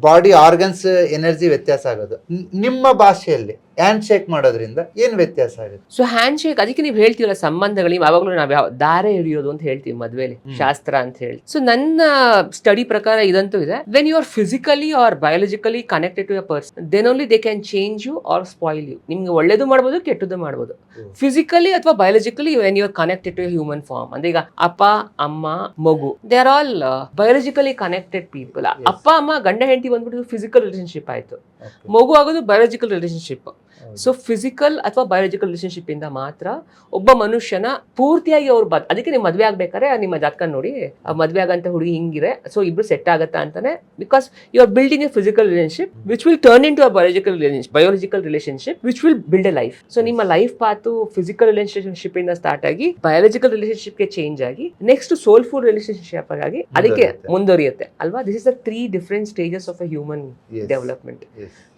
ಬಾಡಿ ಆರ್ಗನ್ಸ್ ಎನರ್ಜಿ ವ್ಯತ್ಯಾಸ ಆಗೋದು. ನಿಮ್ಮ ಭಾಷೆಯಲ್ಲಿ ಹ್ಯಾಂಡ್ ಶೇಕ್ ಮಾಡೋದ್ರಿಂದ ಏನ್ ವ್ಯತ್ಯಾಸ ಆಗುತ್ತೆ? ಸೊ ಹ್ಯಾಂಡ್ ಶೇಕ್, ಅದಕ್ಕೆ ನೀವು ಹೇಳ್ತೀವಲ್ಲ ಸಂಬಂಧಗಳು ಯಾವಾಗಲೂ ನಾವು ದಾರೆ ಹಿಡಿಯೋದು ಅಂತ ಹೇಳ್ತೀವಿ ಮದ್ವೆಲಿ, ಶಾಸ್ತ್ರ ಅಂತ ಹೇಳಿ. ಸೊ ನನ್ನ ಸ್ಟಡಿ ಪ್ರಕಾರ ಇದಂತೂ ಇದೆ, when you are physically or biologically connected to a person, then only they can change you or spoil you. ನಿಮ್ಗೆ ಒಳ್ಳೇದು ಮಾಡ್ಬೋದು, ಕೆಟ್ಟದ್ದು ಮಾಡ್ಬೋದು. ಫಿಸಿಕಲಿ ಅಥವಾ biologically when you are connected to human form. ಅಂದ್ರೆ ಈಗ ಅಪ್ಪ ಅಮ್ಮ ಮಗು, they are all biologically connected people. ಅಪ್ಪ ಅಮ್ಮ ಗಂಡ ಹೆಂಡತಿ ಬಂದ್ಬಿಟ್ಟು ಫಿಸಿಕಲ್ ರಿಲೇಶನ್ಶಿಪ್ ಆಯ್ತು, ಮಗು ಆಗೋದು ಬಯಾಲಜಿಕಲ್ ರಿಲೇಶನ್ಶಿಪ್. ಸೊ ಫಿಸಿಕಲ್ ಅಥವಾ ಬಯಾಲಜಿಕಲ್ ರಿಲೇಶನ್ಶಿಪ್ ಇಂದ ಮಾತ್ರ ಒಬ್ಬ ಮನುಷ್ಯನ ಪೂರ್ತಿಯಾಗಿ ಅವ್ರು ಅದಕ್ಕೆ ನೀವು ಮದ್ವೆ ಆಗ್ಬೇಕಾದ್ರೆ ನಿಮ್ಮ ಜಾತಕ ನೋಡಿ, ಮದ್ವೆ ಆಗಂತ ಹುಡುಗಿ ಹಿಂಗಿದೆ, ಸೊ ಇಬ್ರು ಸೆಟ್ ಆಗತ್ತಾ ಅಂತಾನೆ. Because you are building a physical relationship which will turn into a biological relationship which will build a life. So ನಿಮ್ಮ ಲೈಫ್ ಪಾತು ಫಿಸಿಕಲ್ ರಿಲೇಶನ್ಶಿಪ್ ಇಂದ ಸ್ಟಾರ್ಟ್ ಆಗಿ ಬಯಾಲಜಿಕಲ್ ರಿಲೇಶನ್ಶಿಪ್ ಗೆ ಚೇಂಜ್ ಆಗಿ next soulful relationship ಆಗಿ ಅದಕ್ಕೆ ಮುಂದುವರಿಯುತ್ತೆ ಅಲ್ವಾ. This is the 3 different stages of a human development.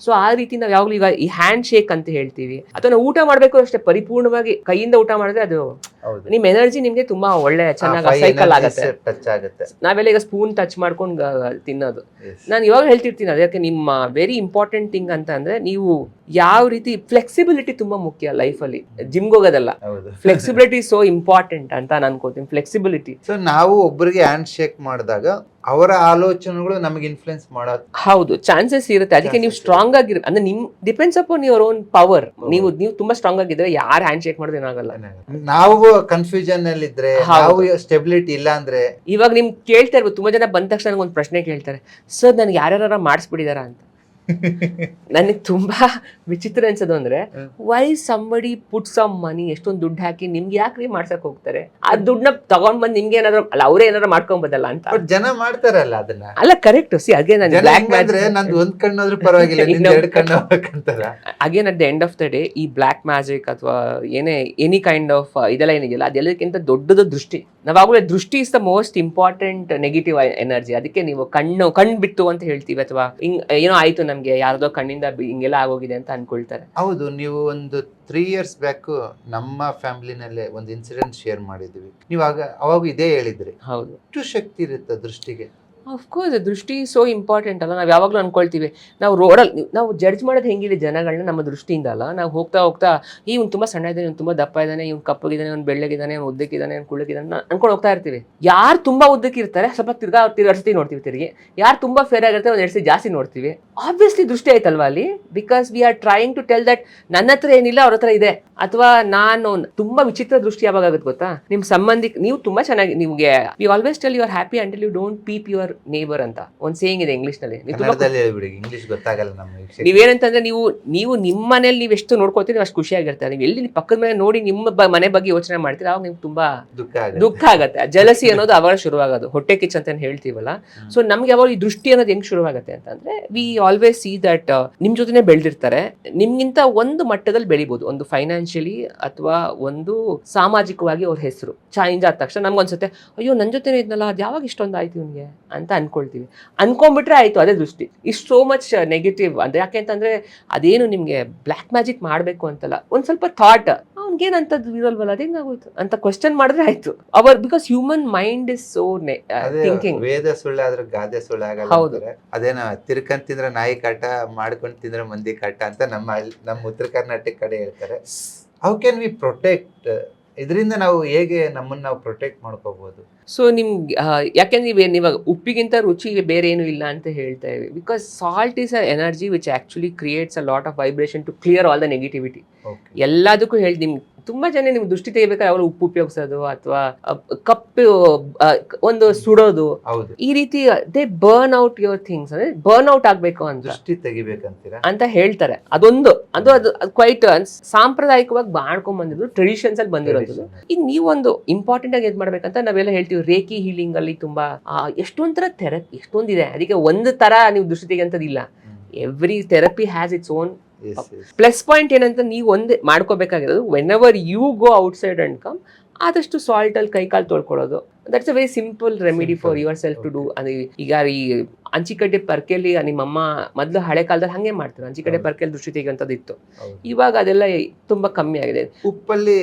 So ಆ ರೀತಿ ನಾವು ಯಾವಾಗಲೂ ಈಗ ಈ ಹ್ಯಾಂಡ್ ಶೇಕ್ ಅಂತ ಹೇಳ್ತೀವಿ, ಅಥವಾ ನಾವು ಊಟ ಮಾಡ್ಬೇಕು ಅಷ್ಟೇ, ಪರಿಪೂರ್ಣವಾಗಿ ಕೈಯಿಂದ ಊಟ ಮಾಡಿದ್ರೆ ಅದು ನಿಮ್ ಎನರ್ಜಿ ನಿಮ್ಗೆ ತುಂಬಾ ಒಳ್ಳೆ ಚೆನ್ನಾಗಿ ಸೈಕಲ್ ಆಗುತ್ತೆ. ನಾವೆಲ್ಲ ಈಗ ಸ್ಪೂನ್ ಟಚ್ ಮಾಡ್ಕೊಂಡು ತಿನ್ನೋದು. ನಾನು ಇವಾಗ ಹೇಳ್ತಿರ್ತೀನಿ, ಅದಕ್ಕೆ ನಿಮ್ಮ ವೆರಿ ಇಂಪಾರ್ಟೆಂಟ್ ಥಿಂಗ್ ಅಂತ ಅಂದ್ರೆ ನೀವು ಯಾವ ರೀತಿ ಫ್ಲೆಕ್ಸಿಬಿಲಿಟಿ ತುಂಬಾ ಮುಖ್ಯ ಲೈಫಲ್ಲಿ. ಜಿಮ್ಗೆ ಹೋಗೋದಲ್ಲ, ಫ್ಲೆಕ್ಸಿಬಿಲಿಟಿ ಸೋ ಇಂಪಾರ್ಟೆಂಟ್ ಅಂತ ನಾನು ಅನ್ಕೋತೀನಿ. ಫ್ಲೆಕ್ಸಿಬಿಲಿಟಿ. ಸೊ ನಾವು ಒಬ್ಬರಿಗೆ ಹ್ಯಾಂಡ್ ಶೇಕ್ ಮಾಡಿದಾಗ ಅವರ ಆಲೋಚನೆಗಳು ನಮಗೆ ಇನ್ಫ್ಲುಯೆನ್ಸ್ ಮಾಡೋದು ಹೌದು ಚಾನ್ಸಸ್ ಇರುತ್ತೆ. ಅದಕ್ಕೆ ನೀವು ಸ್ಟ್ರಾಂಗ್ ಆಗಿರ ಅಂದ್ರೆ ನಿಮ್ depends upon your own power. ನೀವು ತುಂಬಾ ಸ್ಟ್ರಾಂಗ್ ಆಗಿದ್ರೆ ಯಾರು ಹ್ಯಾಂಡ್ ಶೇಕ್ ಮಾಡೋದು ಏನಾಗಲ್ಲ. ನಾವು ಕನ್ಫ್ಯೂಷನ್ ಅಲ್ಲಿ ಇದ್ರೆ, ನಾವು ಸ್ಟೆಬಿಲಿಟಿ ಇಲ್ಲ ಅಂದ್ರೆ, ಇವಾಗ ನಿಮ್ ಕೇಳ್ತಾ ಇರ್ಬೋದು, ತುಂಬಾ ಜನ ಬಂದ ತಕ್ಷಣ ಒಂದು ಪ್ರಶ್ನೆ ಕೇಳ್ತಾರೆ, ಸರ್ ನನ್ಗೆ ಯಾರ್ಯಾರ ಮಾಡಿಸ್ಬಿಟ್ಟಿದಾರ ಅಂತ. ನನಗೆ ತುಂಬಾ ವಿಚಿತ್ರ ಅನ್ಸೋದು ಅಂದ್ರೆ, why somebody put some money, ಎಷ್ಟೊಂದು ದುಡ್ಡು ಹಾಕಿ ನಿಮ್ಗೆ ಯಾಕ್ರಿ ಮಾಡ್ಸಕ್ ಹೋಗ್ತಾರೆ? ಆ ದುಡ್ಡನ್ನ ತಗೊಂಡ್ ಬಂದ್ ನಿಮ್ಗೆ ಏನಾದ್ರು ಅಲ್ಲ, ಅವರೇ ಏನಾದ್ರು ಮಾಡ್ಕೊಂಬೋದಲ್ಲ ಅಂತ. ಜನ ಮಾಡ್ತಾರಲ್ಲ ಅದನ್ನ. ಅಲ್ಲ ಕರೆಕ್ಟ್. ಸಿ ಅಗೇನ್ ನಂದು ಒಂದ್ ಕಣ್ಣಾದ್ರೂ ಪರವಾಗಿಲ್ಲ, ಎರಡು ಕಣ್ಣು ಹಾಕಂತಾರ. Again at the end of the day ಈ ಬ್ಲಾಕ್ ಮ್ಯಾಜಿಕ್ ಅಥವಾ ಏನೇ ಎನಿ ಕೈಂಡ್ ಆಫ್ ಇದೆಲ್ಲ ಏನಿದೆಯಲ್ಲ, ಅದೆಲ್ಲಕ್ಕಿಂತ ದೊಡ್ಡದು ದೃಷ್ಟಿ. ನಾವಾಗಲೇ ದೃಷ್ಟಿ is the most important negative energy. ಅದಕ್ಕೆ ನೀವು ಕಣ್ಣು ಬಿತ್ತು ಅಂತ ಹೇಳ್ತೀವಿ, ಅಥವಾ ಹಿಂಗ್ ಏನೋ ಆಯ್ತು ನಮ್ಗೆ ಯಾರ್ದೋ ಕಣ್ಣಿಂದ ಹಿಂಗೆಲ್ಲ ಆಗೋಗಿದೆ ಅಂತ ಅನ್ಕೊಳ್ತಾರೆ. ಹೌದು, ನೀವು ಒಂದು 3 years ಬ್ಯಾಕ್ ನಮ್ಮ ಫ್ಯಾಮಿಲಿನಲ್ಲೇ ಒಂದು ಇನ್ಸಿಡೆಂಟ್ ಶೇರ್ ಮಾಡಿದ್ವಿ. ನೀವು ಅವಾಗ ಇದೇ ಹೇಳಿದ್ರಿ, ಹೌದು, ಎಷ್ಟು ಶಕ್ತಿ ಇರುತ್ತೆ ದೃಷ್ಟಿಗೆ. ಅಫ್ಕೋರ್ಸ್ ದೃಷ್ಟಿ ಸೋ ಇಂಪಾರ್ಟೆಂಟ್ ಅಲ್ಲ. ನಾವು ಯಾವಾಗಲೂ ಅನ್ಕೊಳ್ತೀವಿ ನಾವು ರೋಡಲ್ಲಿ ನಾವು ಜಡ್ಜ್ ಮಾಡೋದು ಹೆಂಗಿದೆ ಜನಗಳನ್ನ ನಮ್ಮ ದೃಷ್ಟಿಯಿಂದ ಅಲ್ಲ. ನಾವು ಹೋಗ್ತಾ ಹೋಗ್ತಾ ಇವ್ನು ತುಂಬ ಸಣ್ಣ ಇದ್ದಾನೆ, ಇವ್ನು ತುಂಬ ದಪ್ಪ ಇದ್ದಾನೆ, ಇವ್ನು ಕಪ್ಪಗಿದ್ದಾನೆ, ಅವ್ನು ಬೆಳ್ಳಗಿದ್ದಾನೆ, ಅವ್ನು ಉದ್ದಕ್ಕಿದ್ದಾನೆ, ಅವ್ನು ಕುಳ್ಳಗಿದ್ದಾನೆ ಅನ್ಕೊಂಡು ಹೋಗ್ತಾ ಇರ್ತೀವಿ. ಯಾರು ತುಂಬ ಉದ್ದಕ್ಕಿರ್ತಾರೆ ಸ್ವಲ್ಪ ತಿರ್ಗಾಡ್ಸತಿ ನೋಡ್ತೀವಿ ತಿರುಗಿ, ಯಾರು ತುಂಬ ಫೇರ್ ಆಗಿರ್ತಾರೆ ಒಂದು 2 ಸತಿ ಜಾಸ್ತಿ ನೋಡ್ತೀವಿ. ಆಬ್ವಿಯಸ್ಲಿ ದೃಷ್ಟಿ ಆಯ್ತಲ್ವಾ ಅಲ್ಲಿ, because we are trying to tell that ನನ್ನ ಹತ್ರ ಏನಿಲ್ಲ ಅವ್ರ ಹತ್ರ ಇದೆ. ಅಥವಾ ನಾನು ತುಂಬಾ ವಿಚಿತ್ರ ದೃಷ್ಟಿ ಯಾವಾಗ ಆಗುತ್ತೆ ಗೊತ್ತಾ, ನಿಮ್ಮ ಸಂಬಂಧಿಕ ನೀವು ತುಂಬಾ ಚೆನ್ನಾಗಿ ನಿಮಗೆ we always tell you are happy until you don't peep your neighbour ಅಂತ ಒಂದು ಸೇಯಿಂಗ್ ಇದೆ ಇಂಗ್ಲಿಷ್ ನಲ್ಲಿ. ಇಂಗ್ಲಿಷ್ ಗೊತ್ತಾಗಲ್ಲ ನಮ್ಗೆ. ನೀವೇನಂತಂದ್ರೆ ನೀವು ನಿಮ್ಮ ಮನೇಲಿ ನೀವು ಎಷ್ಟು ನೋಡ್ಕೊತೀರಿ ನೀವು ಅಷ್ಟು ಖುಷಿಯಾಗಿರ್ತಾರೆ. ನೀವು ಎಲ್ಲಿ ಪಕ್ಕದ ಮನೆ ನೋಡಿ ನಿಮ್ಮ ಮನೆ ಬಗ್ಗೆ ಯೋಚನೆ ಮಾಡ್ತೀರಿ, ಅವಾಗ ನಿಮ್ಗೆ ತುಂಬಾ ದುಃಖ ಆಗುತ್ತೆ. ಜಲಸಿ ಅನ್ನೋದು ಅವಾಗ ಶುರುವಾಗೋದು, ಹೊಟ್ಟೆ ಕಿಚ್ಚ ಅಂತ ಹೇಳ್ತೀವಲ್ಲ. ಸೊ ನಮ್ಗೆ ಯಾವಾಗ ಈ ದೃಷ್ಟಿ ಅನ್ನೋದು ಹೆಂಗ್ ಶುರುವಾಗುತ್ತೆ ಅಂತಂದ್ರೆ ವಿ ಆಲ್ವೇಸ್ ಸಿ ದಟ್ ನಿಮ್ ಜೊತೆನೆ ಬೆಳೆದಿರ್ತಾರೆ, ನಿಮ್ಗಿಂತ ಒಂದು ಮಟ್ಟದಲ್ಲಿ ಬೆಳಿಬಹುದು, ಒಂದು ಫೈನಾನ್ಷಿಯಲಿ ಅಥವಾ ಒಂದು ಸಾಮಾಜಿಕವಾಗಿ ಅವ್ರ ಹೆಸರು ಚೇಂಜ್ ಆದ ತಕ್ಷಣ ನಮ್ಗನ್ಸುತ್ತೆ ಅಯ್ಯೋ ನನ್ನ ಜೊತೆ ಇದ್ನಲ್ಲ ಅದು ಯಾವಾಗ ಇಷ್ಟೊಂದು ಆಯ್ತು ಇವ್ನಿಗೆ ಅಂತ ಅನ್ಕೊಳ್ತೀವಿ. ಅನ್ಕೊಂಡ್ಬಿಟ್ರೆ ಆಯ್ತು, ಅದೇ ದೃಷ್ಟಿ. ಇಷ್ಟು ಸೋ ಮಚ್ ನೆಗೆಟಿವ್ ಅಂದ್ರೆ ಯಾಕೆ ಅಂತಂದ್ರೆ ಅದೇನು ನಿಮ್ಗೆ ಬ್ಲ್ಯಾಕ್ ಮ್ಯಾಜಿಕ್ ಮಾಡ್ಬೇಕು ಅಂತಲ್ಲ, ಒಂದ್ ಸ್ವಲ್ಪ ಥಾಟ್ ಅವ್ನಿಗೇನಂತದ್ದು ಇರಲ್ವಲ್ಲ ಅದು ಹೆಂಗಾಗೋಯ್ತು ಅಂತ ಕ್ವಶನ್ ಮಾಡಿದ್ರೆ ಆಯ್ತು. ಅವರ್ because human mind is so thinking. Veda ಸುಳ್ಳಾದ್ರೂ ಗಾದೆ ಸುಳ್ಳಾಗಲ್ಲ. ಹೌದು, ಅದೇನ ತಿರ್ಕಂಡ್ ತಿಂದ್ರೆ ನಾಯಿ ಕಾಟ, ಮಾಡ್ಕೊಂಡ್ ತಿಂದ್ರೆ ಮಂದಿ ಕಾಟ ಅಂತ ನಮ್ಮ ಉತ್ತರ ಕರ್ನಾಟಕ ಕಡೆ ಹೇಳ್ತಾರೆ. How can we protect? ಇದರಿಂದ ನಾವು ಹೇಗೆ ನಮ್ಮನ್ನ ನಾವು ಪ್ರೊಟೆಕ್ಟ್ ಮಾಡ್ಕೋಬಹುದು? ಸೊ ನಿಮ್ಗೆ ಯಾಕೆಂದ್ರೆ ನೀವಾಗ ಉಪ್ಪಿಗಿಂತ ರುಚಿ ಬೇರೆ ಏನು ಇಲ್ಲ ಅಂತ ಹೇಳ್ತಾ ಇವಿ. Because salt is a energy which actually creates a lot of vibration to clear all the negativity. ಎಲ್ಲದಕ್ಕೂ ಹೇಳಿ ನಿಮ್ಗೆ ತುಂಬಾ ಜನ ನಿಮ್ಗೆ ದೃಷ್ಟಿ ತೆಗಿಬೇಕಾದ್ರೆ ಅವರು ಉಪ್ಪು ಉಪಯೋಗಿಸೋದು ಅಥವಾ ಕಪ್ಪು ಒಂದು ಸುಡೋದು, ಈ ರೀತಿ they burn out your things, ಅಂದ್ರೆ ಬರ್ನ್ ಔಟ್ ಆಗ್ಬೇಕು ಅಂತ ದೃಷ್ಟಿ ತೆಗಿಬೇಕಂತೀರಾ ಅಂತ ಹೇಳ್ತಾರೆ. ಅದು ಕ್ವೈಟ್ ಸಾಂಪ್ರದಾಯಿಕವಾಗಿ ಮಾಡ್ಕೊಂಡ್ ಬಂದಿದ್ದು, ಟ್ರೆಡಿಷನ್ಸ್ ಅಲ್ಲಿ ಬಂದಿರೋದು. ಈಗ ನೀವೊಂದು ಇಂಪಾರ್ಟೆಂಟ್ ಆಗಿ ಏನ್ ಮಾಡ್ಬೇಕಂತ ನಾವೆಲ್ಲ ಹೇಳ್ತೀವಿ, ರೇಕಿ ಹೀಲಿಂಗ್ ಅಲ್ಲಿ ತುಂಬಾ ಎಷ್ಟೊಂದ್ ತರ ಥೆರಪಿ ಎಷ್ಟೊಂದಿದೆ. ಅದಕ್ಕೆ ಒಂದು ತರ ನೀವು ದೃಷ್ಟಿ ತೆಗಿಯಂತದಿಲ್ಲ. Every therapy has its own plus point. ಏನಂತ ನೀವು ಒಂದೇ ಮಾಡ್ಕೋಬೇಕಾಗಿರೋದು, whenever you go outside and come, ಆದಷ್ಟು ಸಾಲ್ಟ್ ಅಲ್ಲಿ ಕೈಕಾಲು ತೊಳ್ಕೊಳ್ಳೋದು. That's a very simple remedy for yourself to do. ಅಂದ್ರೆ ಈಗ ಈ ಅಂಚಿಕಡ್ಡೆ ಪರ್ಕೆಲಿ ನಿಮ್ಮಮ್ಮ ಮೊದಲು ಹಳೆ ಕಾಲದಲ್ಲಿ ಹಂಗೆ ಮಾಡ್ತಾರೆ, ಅಂಚಿಕಡ್ಡೆ ಪರ್ಕೆಲಿ ದೃಷ್ಟಿ ತೆಗೆಯುವಂಥದ್ದು ಇತ್ತು. ಇವಾಗ ಅದೆಲ್ಲ ತುಂಬಾ ಕಮ್ಮಿ ಆಗಿದೆ. ಉಪ್ಪಲ್ಲಿ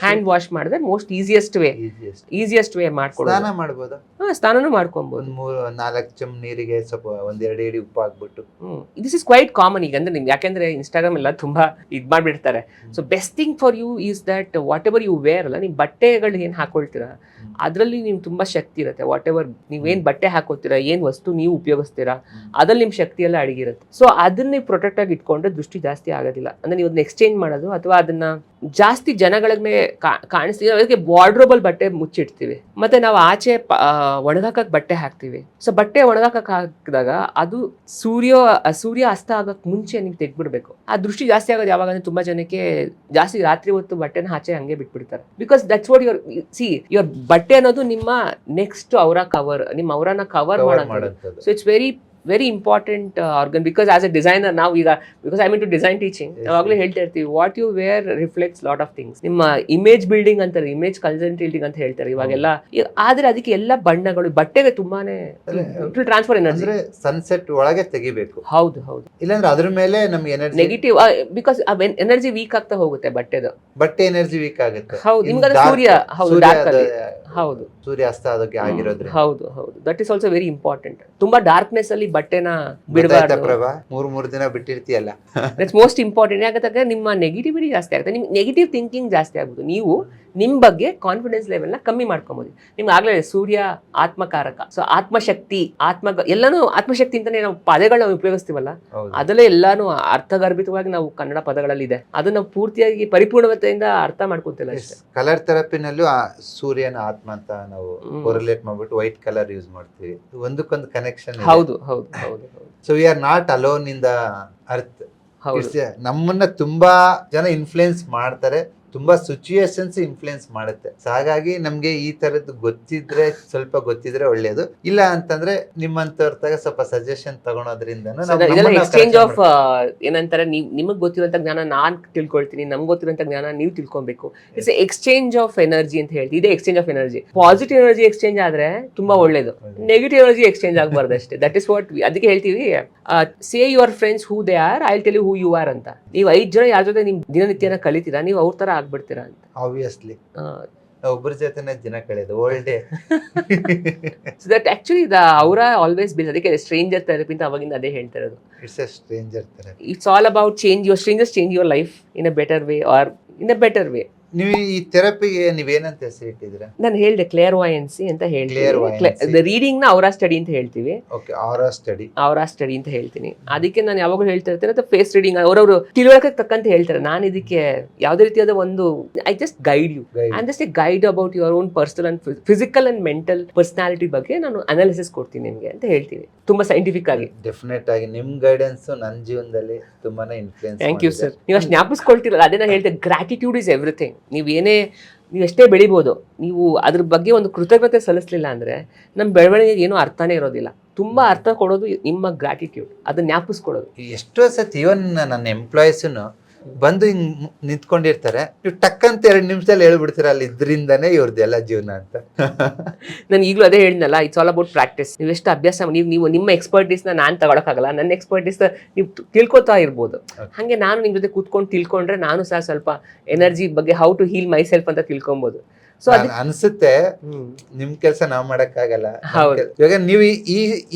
ಹ್ಯಾಂಡ್ ವಾಶ್ ಮಾಡಿದ್ರೆ ಮೋಸ್ಟ್ ಈಸಿಯೆಸ್ಟ್ ವೇ ಮಾಡ್ಕೊಡೋದು. ಸ್ನಾನನೂ ಮಾಡ್ಕೊಬಹುದು. 4 ಚಮ್ ನೀರಿಗೆ ಸ್ವಲ್ಪ 1-2 ಇಡಿ ಉಪ್ಪು ಹಾಕ್ಬಿಟ್ಟು. ದಿಸ್ ಇಸ್ ಕ್ವೈಟ್ ಕಾಮನ್ ಈಗ. ಅಂದ್ರೆ ನಿಮ್ಗೆ ಯಾಕೆಂದ್ರೆ ಇನ್ಸ್ಟಾಗ್ರಾಮ್ ಎಲ್ಲ ತುಂಬಾ ಇದ್ ಮಾಡ್ಬಿಡ್ತಾರೆ. So best thing for you is that whatever you wear ಅಲ್ಲ, ನೀವು ಬಟ್ಟೆಗಳು ಏನ್ ಹಾಕೊಳ್ತೀರಾ ಅದರಲ್ಲಿ ನಿಮ್ಗೆ ತುಂಬಾ ಶಕ್ತಿ ಇರುತ್ತೆ. ವಾಟ್ ಎವರ್ ನೀವೇನ್ ಬಟ್ಟೆ ಹಾಕೋತೀರಾ, ಏನ್ ವಸ್ತು ನೀವು ಉಪಯೋಗಿಸ್ತೀರಾ, ಅದ್ರಲ್ಲಿ ನಿಮ್ ಶಕ್ತಿ ಎಲ್ಲ ಅಡಗಿರುತ್ತೆ. ಸೊ ಅದನ್ನ ನೀವು ಪ್ರೊಟೆಕ್ಟ್ ಆಗಿ ಇಟ್ಕೊಂಡ್ರೆ ದೃಷ್ಟಿ ಜಾಸ್ತಿ ಆಗೋದಿಲ್ಲ. ಅಂದ್ರೆ ನೀವು ಅದನ್ನ ಎಕ್ಸ್ಚೇಂಜ್ ಮಾಡೋದು ಅಥವಾ ಅದನ್ನ ಜಾಸ್ತಿ ಜನಗಳಿಗೆ ಕಾಣಿಸ್ತೀವಿ. ಅದಕ್ಕೆ ವಾರ್ಡ್ರೋಬಲ್ ಬಟ್ಟೆ ಮುಚ್ಚಿಡ್ತೀವಿ, ಮತ್ತೆ ನಾವು ಆಚೆ ಒಣಗಾಕಕ್ ಬಟ್ಟೆ ಹಾಕ್ತಿವಿ. ಸೊ ಬಟ್ಟೆ ಒಣಗಾಕಕ್ ಹಾಕಿದಾಗ ಅದು ಸೂರ್ಯ ಅಸ್ತ ಆಗಕ್ ಮುಂಚೆ ನೀವು ತೆಗ್ಬಿಡ್ಬೇಕು. ಆ ದೃಷ್ಟಿ ಜಾಸ್ತಿ ಆಗೋದು ಯಾವಾಗ ಅಂದ್ರೆ ತುಂಬಾ ಜನಕ್ಕೆ ಜಾಸ್ತಿ ರಾತ್ರಿ ಹೊತ್ತು ಬಟ್ಟೆನ ಆಚೆ ಹಂಗೆ ಬಿಟ್ಬಿಡ್ತಾರೆ. ಬಿಕಾಸ್ ದಟ್ಸ್ ವಾಟ್ ಯುವರ್ ಬಟ್ಟೆ ಅನ್ನೋದು ನಿಮ್ಮ ನೆಕ್ಸ್ಟ್ ನಿಮ್ಮ ಅವರನ್ನ ಕವರ್ ಮಾಡೋದು. So it's very important organ. Because as a designer ನಾವು ಈಗ, because I mean to design teaching, ಯಾವಾಗಲೂ ಹೇಳ್ತಾ ಇರ್ತೀವಿ what you wear reflects lot of things. ನಿಮ್ಮ ಇಮೇಜ್ ಬಿಲ್ಡಿಂಗ್ ಅಂತಾರೆ, ಇಮೇಜ್ ಕನ್ಸಲ್ಟೇಟಿಂಗ್ ಅಂತ ಹೇಳ್ತಾರೆ ಇವಾಗೆಲ್ಲ. ಆದ್ರೆ ಅದಕ್ಕೆ ಎಲ್ಲ ಬಣ್ಣಗಳು ಬಟ್ಟೆಗೆ ತುಂಬಾನೇ ಟ್ರಾನ್ಸ್ಫರ್ ಎನರ್ಜಿ. ಸನ್ಸೆಟ್ ಒಳಗೆ ತೆಗಿಬೇಕು. ಹೌದು, ಇಲ್ಲಾಂದ್ರೆ ಅದ್ರ ಮೇಲೆ ನಮ್ಗೆ energy negative, because energy weak ಆಗ್ತಾ ಹೋಗುತ್ತೆ ಬಟ್ಟೆ ಎನರ್ಜಿ ವೀಕ್ ಆಗುತ್ತೆ. ಹೌದು, ನಿಮ್ಗೆ ಸೂರ್ಯಾಸ್ತ ಅದಕ್ಕೆ ಆಗಿರೋದ್ರೆ. ಹೌದು, that is also very important. ತುಂಬಾ ಡಾರ್ಕ್ನೆಸ್ ಅಲ್ಲಿ ಬಟ್ಟೆನ ಬಿಡಬಾರ್ದು. ಪ್ರಭಾ 3 ದಿನ ಬಿಟ್ಟಿರ್ತೀಯಲ್ಲ, ದಟ್ಸ್ ಮೋಸ್ಟ್ ಇಂಪಾರ್ಟೆಂಟ್. ಯಾಕಂದ್ರೆ ನಿಮ್ಮ ನೆಗೆಟಿವಿಟಿ ಜಾಸ್ತಿ ಆಗುತ್ತೆ, ನಿಮ್ಗೆ ನೆಗೆಟಿವ್ ಥಿಂಕಿಂಗ್ ಜಾಸ್ತಿ ಆಗ್ಬೋದು. ನೀವು ನಿಮ್ ಬಗ್ಗೆ ಕಾನ್ಫಿಡೆನ್ಸ್ ಲೆವೆಲ್ ನ ಕಮ್ಮಿ ಮಾಡ್ಕೊಬಹುದು. ನಿಮ್ಗೆ ಆಗ್ಲೇ ಸೂರ್ಯ ಆತ್ಮಕಾರಕ. ಸೊ ಆತ್ಮಶಕ್ತಿ, ಎಲ್ಲಾನು ಆತ್ಮಶಕ್ತಿ ಅಂತಾನೆ ನಾವು ಪದಗಳನ್ನ ಉಪಯೋಗಿಸ್ತೀವಲ್ಲ, ಅದಲ್ಲೇ ಎಲ್ಲಾನು ಅರ್ಥಗರ್ಭಿತವಾಗಿ ನಾವು ಕನ್ನಡ ಪದಗಳಲ್ಲಿ ಇದೆ. ಅದನ್ನ ಪೂರ್ತಿಯಾಗಿ ಪರಿಪೂರ್ಣತೆಯಿಂದ ಅರ್ಥ ಮಾಡ್ಕೊತಿಲ್ಲ ಅಷ್ಟೇ. ಕಲರ್ ಥೆರಪಿನಲ್ಲೂ ಸೂರ್ಯನ ಆತ್ಮ ಅಂತ ನಾವು ಕೊರಿಲೇಟ್ ಮಾಡ್ಬಿಟ್ಟು ವೈಟ್ ಕಲರ್ ಯೂಸ್ ಮಾಡ್ತೀವಿ. ಒಂದಕ್ಕೊಂದು ಕನೆಕ್ಷನ್. ಹೌದು. So we are not alone in the earth. ನಮ್ಮನ್ನ ತುಂಬಾ ಜನ ಇನ್ಫ್ಲುಯೆನ್ಸ್ ಮಾಡ್ತಾರೆ, ತುಂಬಾ ಸಿಚುಯೇಷನ್ಸ್ ಇನ್ಫ್ಲುಯೆನ್ಸ್ ಮಾಡುತ್ತೆ. ಹಾಗಾಗಿ ನಮ್ಗೆ ಈ ತರದ್ದು ಸ್ವಲ್ಪ ಗೊತ್ತಿದ್ರೆ ಒಳ್ಳೇದು. ಇಲ್ಲ ಅಂತಂದ್ರೆ ನಿಮ್ಮಂತವ್ರ ಸ್ವಲ್ಪ ಸಜೆಷನ್ ತಗೊಳೋದ್ರಿಂದ ಎಕ್ಸ್ಚೇಂಜ್ ಆಫ್ ಏನಂತಾರೆ, ನಿಮಗ್ ಗೊತ್ತಿರೋಂತ ಜ್ಞಾನ ನಾನ್ ತಿಳ್ಕೊಳ್ತೀನಿ, ನಮ್ಗೆ ಗೊತ್ತಿರೋಂತ ಜ್ಞಾನ ನೀವು ತಿಳ್ಕೊಬೇಕು. ಇಟ್ಸ್ ಎಕ್ಸ್ಚೇಂಜ್ ಆಫ್ ಎನರ್ಜಿ ಅಂತ ಹೇಳ್ತೀವಿ. ಇದೇ exchange of energy. Positive energy exchange ಆದ್ರೆ ತುಂಬಾ ಒಳ್ಳೇದು, ನೆಗೆಟಿವ್ ಎನರ್ಜಿ ಎಕ್ಸ್ಚೇಂಜ್ ಆಗಬಾರ್ದು ಅಷ್ಟೇ. ದಟ್ ಇಸ್ ವಾಟ್ ಅದಕ್ಕೆ ಹೇಳ್ತೀವಿ, say your friends who they are, I will tell you who you are ಅಂತ. ನೀವು 5 ಜನ ಯಾರ ಜೊತೆ ನಿಮ್ ದಿನನಿತ್ಯನ ಕಲಿತೀರಾ, ನೀವು ಅವ್ರ ತರ ಆಗ್ಬಿಡ್ತೀರಾ ಅಂತ. ಆಬ್ವಿಯಸ್ಲಿ ಒಬ್ಬರ ಜೊತೆನೆ ದಿನ ಕಳೆಯೋದು old day. So that actually ಅವರ ಆಲ್ವೇಸ್ ಬಿಲ್, ಅದಕ್ಕೆ ಸ್ಟ್ರೇಂಜರ್ ಥೆರಪಿ ಅಂತ ಅವಾಗಿಂದ ಅದೇ ಹೇಳ್ತಾ ಇರೋದು. ಇಟ್ಸ್ ಎ ಸ್ಟ್ರೇಂಜರ್ ತರ. It's all about change your strangers, change your life in a better way or in a better way. ನೀವು ಈ ಥೆರಪಿಗೆ ನೀವೇನಂತ ಹೆಸರಿಟ್ಟಿದ್ದೀರಾ? ನಾನು ಹೇಳಿದೆ ಕ್ಲೇರ್ವಾಯನ್ಸಿ ಅಂತ Clairvoyancy. ಹೇಳ್ತೀನಿ. ರೀಡಿಂಗ್ ನ ಅವರ ಸ್ಟಡಿ ಅಂತ ಹೇಳ್ತೀವಿ. Okay, aura study. Aura study ಅಂತ ಹೇಳ್ತೀನಿ. ಅದಕ್ಕೆ ನಾನು ಯಾವಾಗಲೂ ಹೇಳ್ತಾ ಇರ್ತೇನೆ, ಅಥವಾ ಫೇಸ್ ರೀಡಿಂಗ್ ಅವರವರು ತಿಳುವಳಿಕೆ ತಕ್ಕಂತ ಹೇಳ್ತಾರೆ. ನಾನು ಇದಕ್ಕೆ ಯಾವುದೇ ರೀತಿಯಾದ ಒಂದು I just guide you and just a guide about your own personal and physical and mental personality ಬಗ್ಗೆ ನಾನು ಅನಾಲಿಸಿಸ್ ಕೊಡ್ತೀನಿ ನಿಮಗೆ ಅಂತ ಹೇಳ್ತೀನಿ, ತುಂಬಾ ಸೈಂಟಿಫಿಕ್ ಆಗಿ. ಡೆಫಿನೆಟ್ ಆಗಿ ನಿಮ್ ಗೈಡೆನ್ಸ್ ನನ್ನ ಜೀವನದಲ್ಲಿ ತುಂಬಾನೇ ಇನ್ಫ್ಲುಯೆನ್ಸ್. Thank you sir. ನೀವು ಅಷ್ಟು ಜ್ಞಾಪಿಸ್ಕೊಳ್ತಿರಲ್ಲ, ಅದೇ ನಾನು ಹೇಳ್ತೆ, ಗ್ರಾಟಿಟ್ಯೂಡ್ ಇಸ್ ಎವ್ರಿಥಿಂಗ್. ನೀವು ಎಷ್ಟೇ ಬೆಳಿಬೋದು, ನೀವು ಅದ್ರ ಬಗ್ಗೆ ಒಂದು ಕೃತಜ್ಞತೆ ಸಲ್ಲಿಸಲಿಲ್ಲ ಅಂದರೆ ನಮ್ಮ ಬೆಳವಣಿಗೆಗೆ ಏನೂ ಅರ್ಥನೇ ಇರೋದಿಲ್ಲ. ತುಂಬ ಅರ್ಥ ಕೊಡೋದು ನಿಮ್ಮ ಗ್ರಾಟಿಟ್ಯೂಡ್, ಅದನ್ನ ಜ್ಞಾಪಿಸ್ಕೊಡೋದು. ಎಷ್ಟೋ ಸತಿ ಇವನ್ ನನ್ನ ಎಂಪ್ಲಾಯೀಸ್ನು ಬಂದು ಹಿಂಗ್ ನಿಂತ್ಕೊಂಡಿರ್ತಾರೆ, ನೀವು ಟಕ್ಕಂತ 2 ನಿಮಿಷದಲ್ಲಿ ಹೇಳ್ಬಿಡ್ತೀರ ಅಲ್ಲಿ ಇದ್ರಿಂದಾನೇ ಇವ್ರದ್ದೆಲ್ಲ ಜೀವನ ಅಂತ. ನಾನು ಈಗಲೂ ಅದೇ ಹೇಳಿದ್ನಲ್ಲ, ಇಟ್ಸ್ ಆಲ್ ಅಬೌಟ್ ಪ್ರಾಕ್ಟೀಸ್. ನೀವು ಎಷ್ಟು ಅಭ್ಯಾಸ ನೀವು ನಿಮ್ಮ ಎಕ್ಸ್ಪರ್ಟೀಸ್ನ ನಾನು ತಗೊಳಕ್ಕಾಗಲ್ಲ, ನನ್ನ ಎಕ್ಸ್ಪರ್ಟೀಸ್ನ ನೀವು ತಿಳ್ಕೊತಾ ಇರ್ಬೋದು. ಹಾಗೆ ನಾನು ನಿಮ್ಮ ಜೊತೆ ಕೂತ್ಕೊಂಡು ತಿಳ್ಕೊಂಡ್ರೆ ನಾನು ಸಹ ಸ್ವಲ್ಪ ಎನರ್ಜಿ ಬಗ್ಗೆ how to heal myself ಅಂತ ತಿಳ್ಕೊಬೋದು. ಸೊ ಅನ್ಸುತ್ತೆ ನಿಮ್ ಕೆಲಸ ನಾವ್ ಮಾಡಕ್ಕಾಗಲ್ಲ. ಹೌದು. ಇವಾಗ ನೀವು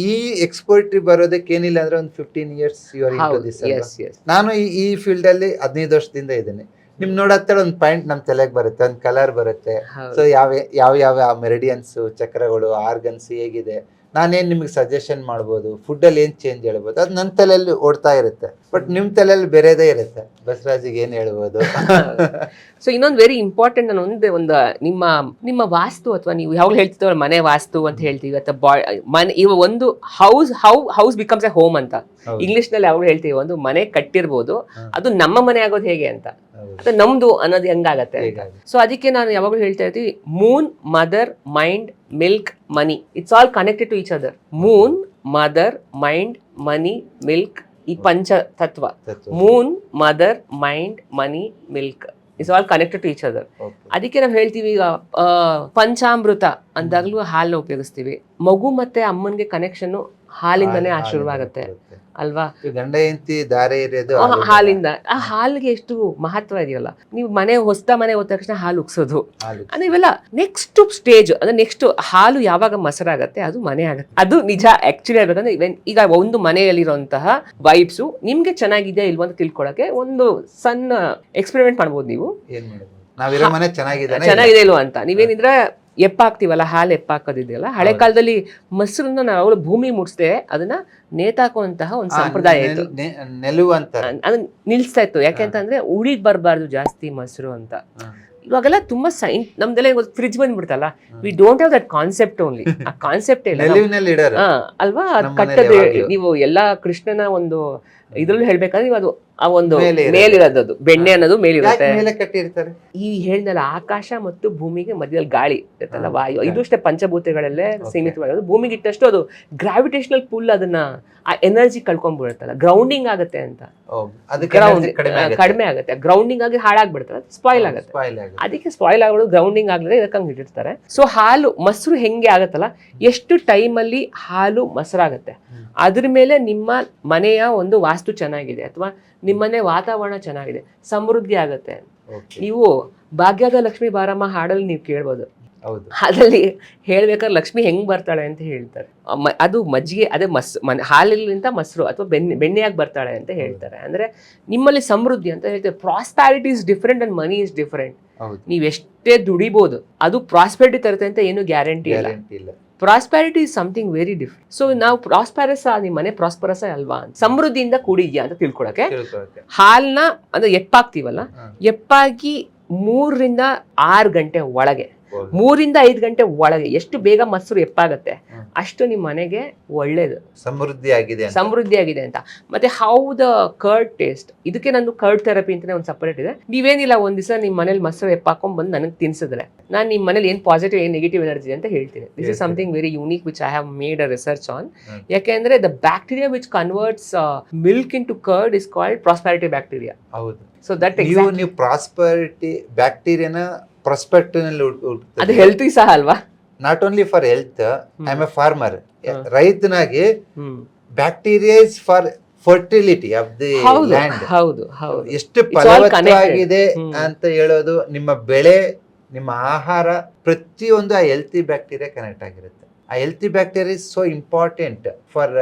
ಈ ಎಕ್ಸ್ಪರ್ಟ್ ಬರೋದಕ್ಕೆ ಏನಿಲ್ಲ ಅಂದ್ರೆ ಒಂದು 15 years ನಾನು ಈ ಫೀಲ್ಡ್ ಅಲ್ಲಿ 15 ವರ್ಷದಿಂದ ಇದ್ದೇನೆ. ನಿಮ್ ನೋಡತ್ತ ಒಂದು ಪಾಯಿಂಟ್ ನಮ್ ತಲೆಗೆ ಬರುತ್ತೆ, ಒಂದು ಕಲರ್ ಬರುತ್ತೆ. ಸೊ ಯಾವ ಮೆರಿಡಿಯನ್ಸ್, ಚಕ್ರಗಳು, ಆರ್ಗನ್ಸ್ ಹೇಗಿದೆ, ನಾನೇನ್ ನಿಮ್ಗೆ ಸಜೆಷನ್ ಮಾಡ್ಬೋದು, ಫುಡ್ ಅಲ್ಲಿ ಏನ್ ಚೇಂಜ್ ಹೇಳ್ಬೋದು, ಅದು ನನ್ನ ತಲೆಯಲ್ಲಿ ಓಡ್ತಾ ಇರುತ್ತೆ. ಬಟ್ ನಿಮ್ ತಲೆಯಲ್ಲಿ ಬೇರೆದೇ ಇರುತ್ತೆ, ಬಸವರಾಜಿಗೆ ಏನ್ ಹೇಳ್ಬೋದು. ಸೊ ಇನ್ನೊಂದು ವೆರಿ ಇಂಪಾರ್ಟೆಂಟ್, ನಾನು ಒಂದು ನಿಮ್ಮ ವಾಸ್ತು, ಅಥವಾ ನೀವು ಯಾವಾಗಲೂ ಹೇಳ್ತಿದ್ದವ್ರು ಮನೆ ವಾಸ್ತು ಅಂತ ಹೇಳ್ತೀವಿ, ಅಥವಾ ಮನೆ ಇವಾಗ ಒಂದು ಹೌಸ್ ಬಿಕಮ್ಸ್ ಎ ಹೋಮ್ ಅಂತ ಇಂಗ್ಲಿಷ್ ನಲ್ಲಿ ಯಾವಾಗಲೂ ಹೇಳ್ತೀವಿ. ಒಂದು ಮನೆ ಕಟ್ಟಿರ್ಬೋದು, ಅದು ನಮ್ಮ ಮನೆ ಆಗೋದು ಹೇಗೆ ಅಂತ, ಅಥವಾ ನಮ್ದು ಅನ್ನೋದು ಹೆಂಗಾಗತ್ತೆ. ಸೊ ಅದಕ್ಕೆ ನಾನು ಯಾವಾಗಲೂ ಹೇಳ್ತಾ ಇರ್ತೀವಿ, moon, mother, mind, milk, money, it's all connected to each other. Moon, mother, mind, money, milk, ಈ ಪಂಚ ತತ್ವ, moon, mother, mind, money, milk, it's all connected to each other. ಅದಕ್ಕೆ ನಾವು ಹೇಳ್ತೀವಿ, ಈಗ ಪಂಚಾಮೃತ ಅಂದಾಗ್ಲೂ ಹಾಲನ್ನ ಉಪಯೋಗಿಸ್ತೀವಿ. ಮಗು ಮತ್ತೆ ಅಮ್ಮನ್ಗೆ ಕನೆಕ್ಷನ್ ಹಾಲಿಂದನೇ ಶುರುವಾಗುತ್ತೆ ಅಲ್ವಾ? ಗಂಡ ಹೆಂಡತಿ ದಾರೆ ಇರೋದು ಹಾಲಿಂದ. ಆ ಹಾಲಿಗೆ ಎಷ್ಟು ಮಹತ್ವ ಇದೆಯಲ್ಲ. ನೀವು ಹೊಸ ಮನೆ ಹೋದ ತಕ್ಷಣ ಹಾಲು ಉಗ್ಸೋದು ಅಂದ್ರೆ ಇವೆಲ್ಲ ನೆಕ್ಸ್ಟ್ ಸ್ಟೇಜ್. ಅಂದ್ರೆ ನೆಕ್ಸ್ಟ್ ಹಾಲು ಯಾವಾಗ ಮೊಸರಾಗತ್ತೆ ಅದು ಮನೆ ಆಗತ್ತೆ. ಅದು ನಿಜ ಆಕ್ಚುಲಿ ಹೇಳ್ಬೇಕಂದ್ರೆ, ಈಗ ಒಂದು ಮನೆಯಲ್ಲಿರುವಂತಹ ವೈಬ್ಸು ನಿಮ್ಗೆ ಚೆನ್ನಾಗಿದೆಯಾ ಇಲ್ವಾ ಅಂತ ತಿಳ್ಕೊಳಕ್ಕೆ ಒಂದು ಸಣ್ಣ ಎಕ್ಸ್ಪೆರಿಮೆಂಟ್ ಮಾಡ್ಬೋದು. ನೀವು ಏನ್ ಮಾಡೋದು, ನಾವಿರೋ ಮನೆ ಚೆನ್ನಾಗಿದೆ ಇಲ್ವಾ ಅಂತ. ನೀವೇನಿದ್ರೆ ಎಪ್ಪಾಕ್ತಿವಲ್ಲ, ಹಾಲು ಎಪ್ಪಾಕೋದಿದೆಯಲ್ಲ, ಹಳೆ ಕಾಲದಲ್ಲಿ ಮೊಸರನ್ನ ನಾವು ಭೂಮಿ ಮುಟ್ಸ್ದೆ ಅದನ್ನ ನೇತಾಕುವಂತಹ ಒಂದು ಸಂಪ್ರದಾಯ ಇತ್ತು. ನೆಲುವು ಅಂತ ಅದನ್ನ ನಿಲ್ಸ್ತಾ ಇತ್ತು. ಯಾಕೆಂತಂದ್ರೆ ಉಳಿಗ್ ಬರಬಾರ್ದು ಜಾಸ್ತಿ ಮೊಸರು ಅಂತ. ಇವಾಗೆಲ್ಲ ತುಂಬಾ ನಮ್ದೆಲ್ಲ ಫ್ರಿಜ್ ಬಂದ್ಬಿಡ್ತಲ್ಲ, we don't have that concept. Only ಆ ಕಾನ್ಸೆಪ್ಟ್ ಇಲ್ಲ ಅಲ್ವಾ? ಕಟ್ಟದೆ ನೀವು ಎಲ್ಲಾ ಕೃಷ್ಣನ ಒಂದು ಇದ್ರಲ್ಲೂ ಹೇಳ್ಬೇಕಾದ್ರೆ ನೀವು ಅದು ಆ ಒಂದು ಮೇಲಿರೋದು ಬೆಣ್ಣೆ ಅನ್ನೋದು ಮೇಲಿರುತ್ತೆ. ಈ ಹೇಳಿದಲ್ಲ, ಆಕಾಶ ಮತ್ತು ಭೂಮಿಗೆ ಮಧ್ಯದಲ್ಲಿ ಗಾಳಿ ಇರುತ್ತಲ್ಲ, ವಾಯು, ಇದು ಅಷ್ಟೇ ಪಂಚಭೂತಗಳಲ್ಲೇ ಸೀಮಿತವಾಗಿರೋದು. ಭೂಮಿಗೆ ಇಟ್ಟಷ್ಟು ಅದು ಗ್ರಾವಿಟೇಷನಲ್ ಪುಲ್ ಅದನ್ನ ಆ ಎನರ್ಜಿ ಕಳ್ಕೊಂಡ್ಬಿಡುತ್ತಲ್ಲ, ಗ್ರೌಂಡಿಂಗ್ ಆಗುತ್ತೆ ಅಂತ. ಕಡಿಮೆ ಆಗುತ್ತೆ, ಗ್ರೌಂಡಿಂಗ್ ಆಗಿ ಹಾಳಾಗ್ಬಿಡ್ತಾರೆ, ಸ್ಪಾಯ್ಲ್ ಆಗುತ್ತೆ. ಅದಕ್ಕೆ ಸ್ಪಾಯ್ಲ್ ಆಗೋದು ಗ್ರೌಂಡಿಂಗ್ ಆಗ್ಲದೆ ಇದಕ್ಕಂಗೆ ಇಟ್ಟಿರ್ತಾರೆ. ಸೊ ಹಾಲು ಮೊಸರು ಹೆಂಗೆ ಆಗತ್ತಲ್ಲ, ಎಷ್ಟು ಟೈಮಲ್ಲಿ ಹಾಲು ಮೊಸರಾಗತ್ತೆ ಅದ್ರ ಮೇಲೆ ನಿಮ್ಮ ಮನೆಯ ಒಂದು ವಾಸ್ತು ಚೆನ್ನಾಗಿದೆ, ಅಥವಾ ನಿಮ್ಮನೆ ವಾತಾವರಣ ಚೆನ್ನಾಗಿದೆ, ಸಮೃದ್ಧಿ ಆಗತ್ತೆ. ನೀವು ಭಾಗ್ಯದ ಲಕ್ಷ್ಮೀ ಬಾರಮ್ಮ ಹಾಡಲ್ಲಿ ನೀವು ಕೇಳ್ಬೋದು. ಅದ್ರಲ್ಲಿ ಹೇಳ್ಬೇಕಾದ್ರೆ ಲಕ್ಷ್ಮಿ ಹೆಂಗ್ ಬರ್ತಾಳೆ ಅಂತ ಹೇಳ್ತಾರೆ. ಅದು ಮಜ್ಜಿಗೆ, ಅದೇ ಹಾಲಿನಿಂದ ಮೊಸರು ಅಥವಾ ಬೆಣ್ಣೆಯಾಗಿ ಬರ್ತಾಳೆ ಅಂತ ಹೇಳ್ತಾರೆ. ಅಂದ್ರೆ ನಿಮ್ಮಲ್ಲಿ ಸಮೃದ್ಧಿ ಅಂತ ಹೇಳ್ತಾರೆ. Prosperity is different and money is different. ನೀವ್ ಎಷ್ಟೇ ದುಡಿಬಹುದು, ಅದು ಪ್ರಾಸ್ಪೆರಿಟಿ ತರುತ್ತೆ ಅಂತ ಏನು ಗ್ಯಾರಂಟಿ ಇಲ್ಲ. Prosperity is something very different. So ನಾವು ಪ್ರಾಸ್ಪರಸ್, ನಿಮ್ಮ ಮನೆ ಪ್ರಾಸ್ಪರಸ್ ಅಲ್ವಾ, ಸಮೃದ್ಧಿಯಿಂದ ಕೂಡಿದ್ಯಾ ಅಂತ ತಿಳ್ಕೊಳಕ್ಕೆ ಹಾಲ್ನ ಅಂದ್ರೆ ಎಪ್ಪಾಕ್ತಿವಲ್ಲ, ಎಪ್ಪಾಗಿ 3 ರಿಂದ 6 ಗಂಟೆ ಒಳಗೆ, 3 ರಿಂದ 5 ಗಂಟೆ ಒಳಗೆ ಎಷ್ಟು ಬೇಗ ಮೊಸರು ಎಪ್ಪಾಗತ್ತೆ ಅಷ್ಟು ನಿಮ್ಮ ಮನೆಗೆ ಒಳ್ಳೇದು, ಸಮೃದ್ಧಿಯಾಗಿದೆ ಅಂತ. ಮತ್ತೆ ಹೌ ದ ಕರ್ಡ್ ಟೇಸ್ಟ್, ಇದಕ್ಕೆ ನಂದು ಕರ್ಡ್ ಥೆರಪಿ ಅಂತಾನೆ ಒಂದು ಸಪರೇಟ್ ಇದೆ. ನೀವೇನಿಲ್ಲ, ಒಂದ್ ದಿವಸ ನಿಮ್ಮ ಮನೇಲಿ ಮೊಸರು ಎಪ್ಪಾಕೊಂಡ್ ಬಂದು ನನಗೆ ತಿನ್ಸಿದ್ರೆ, ನಾನು ನಿಮ್ಮ ಮನೇಲಿ ಏನ್ ಪಾಸಿಟಿವ್ ಏನ್ ನೆಗೆಟಿವ್ ಎನರ್ಜಿ ಅಂತ ಹೇಳ್ತೀನಿ. This is something very unique which I have made a research on. ಯಾಕೆಂದ್ರೆ the bacteria which converts milk into curd is called prosperity bacteria. So that ನೀವು ಪ್ರಾಸ್ಪರಿಟಿ ಬ್ಯಾಕ್ಟೀರಿಯಾನ ಪ್ರಾಸ್ಪೆಕ್ಟಿವ್ನಲ್ಲಿ ಅದು ಹೆಲ್ತಿ ಸಹ ಅಲ್ವಾ? Not only for health, I am a farmer. ರೈತನಾಗಿ bacteria is for fertility of the land. ಹೌದು, ಎಷ್ಟು ಫಲವತ್ತಾಗಿದೆ ಅಂತ ಹೇಳೋದು, ನಿಮ್ಮ ಬೆಳೆ ನಿಮ್ಮ ಆಹಾರ ಪ್ರತಿಯೊಂದು ಆ ಹೆಲ್ತಿ ಬ್ಯಾಕ್ಟೀರಿಯಾ ಕನೆಕ್ಟ್ ಆಗಿರುತ್ತೆ. ಆ healthy bacteria is so important for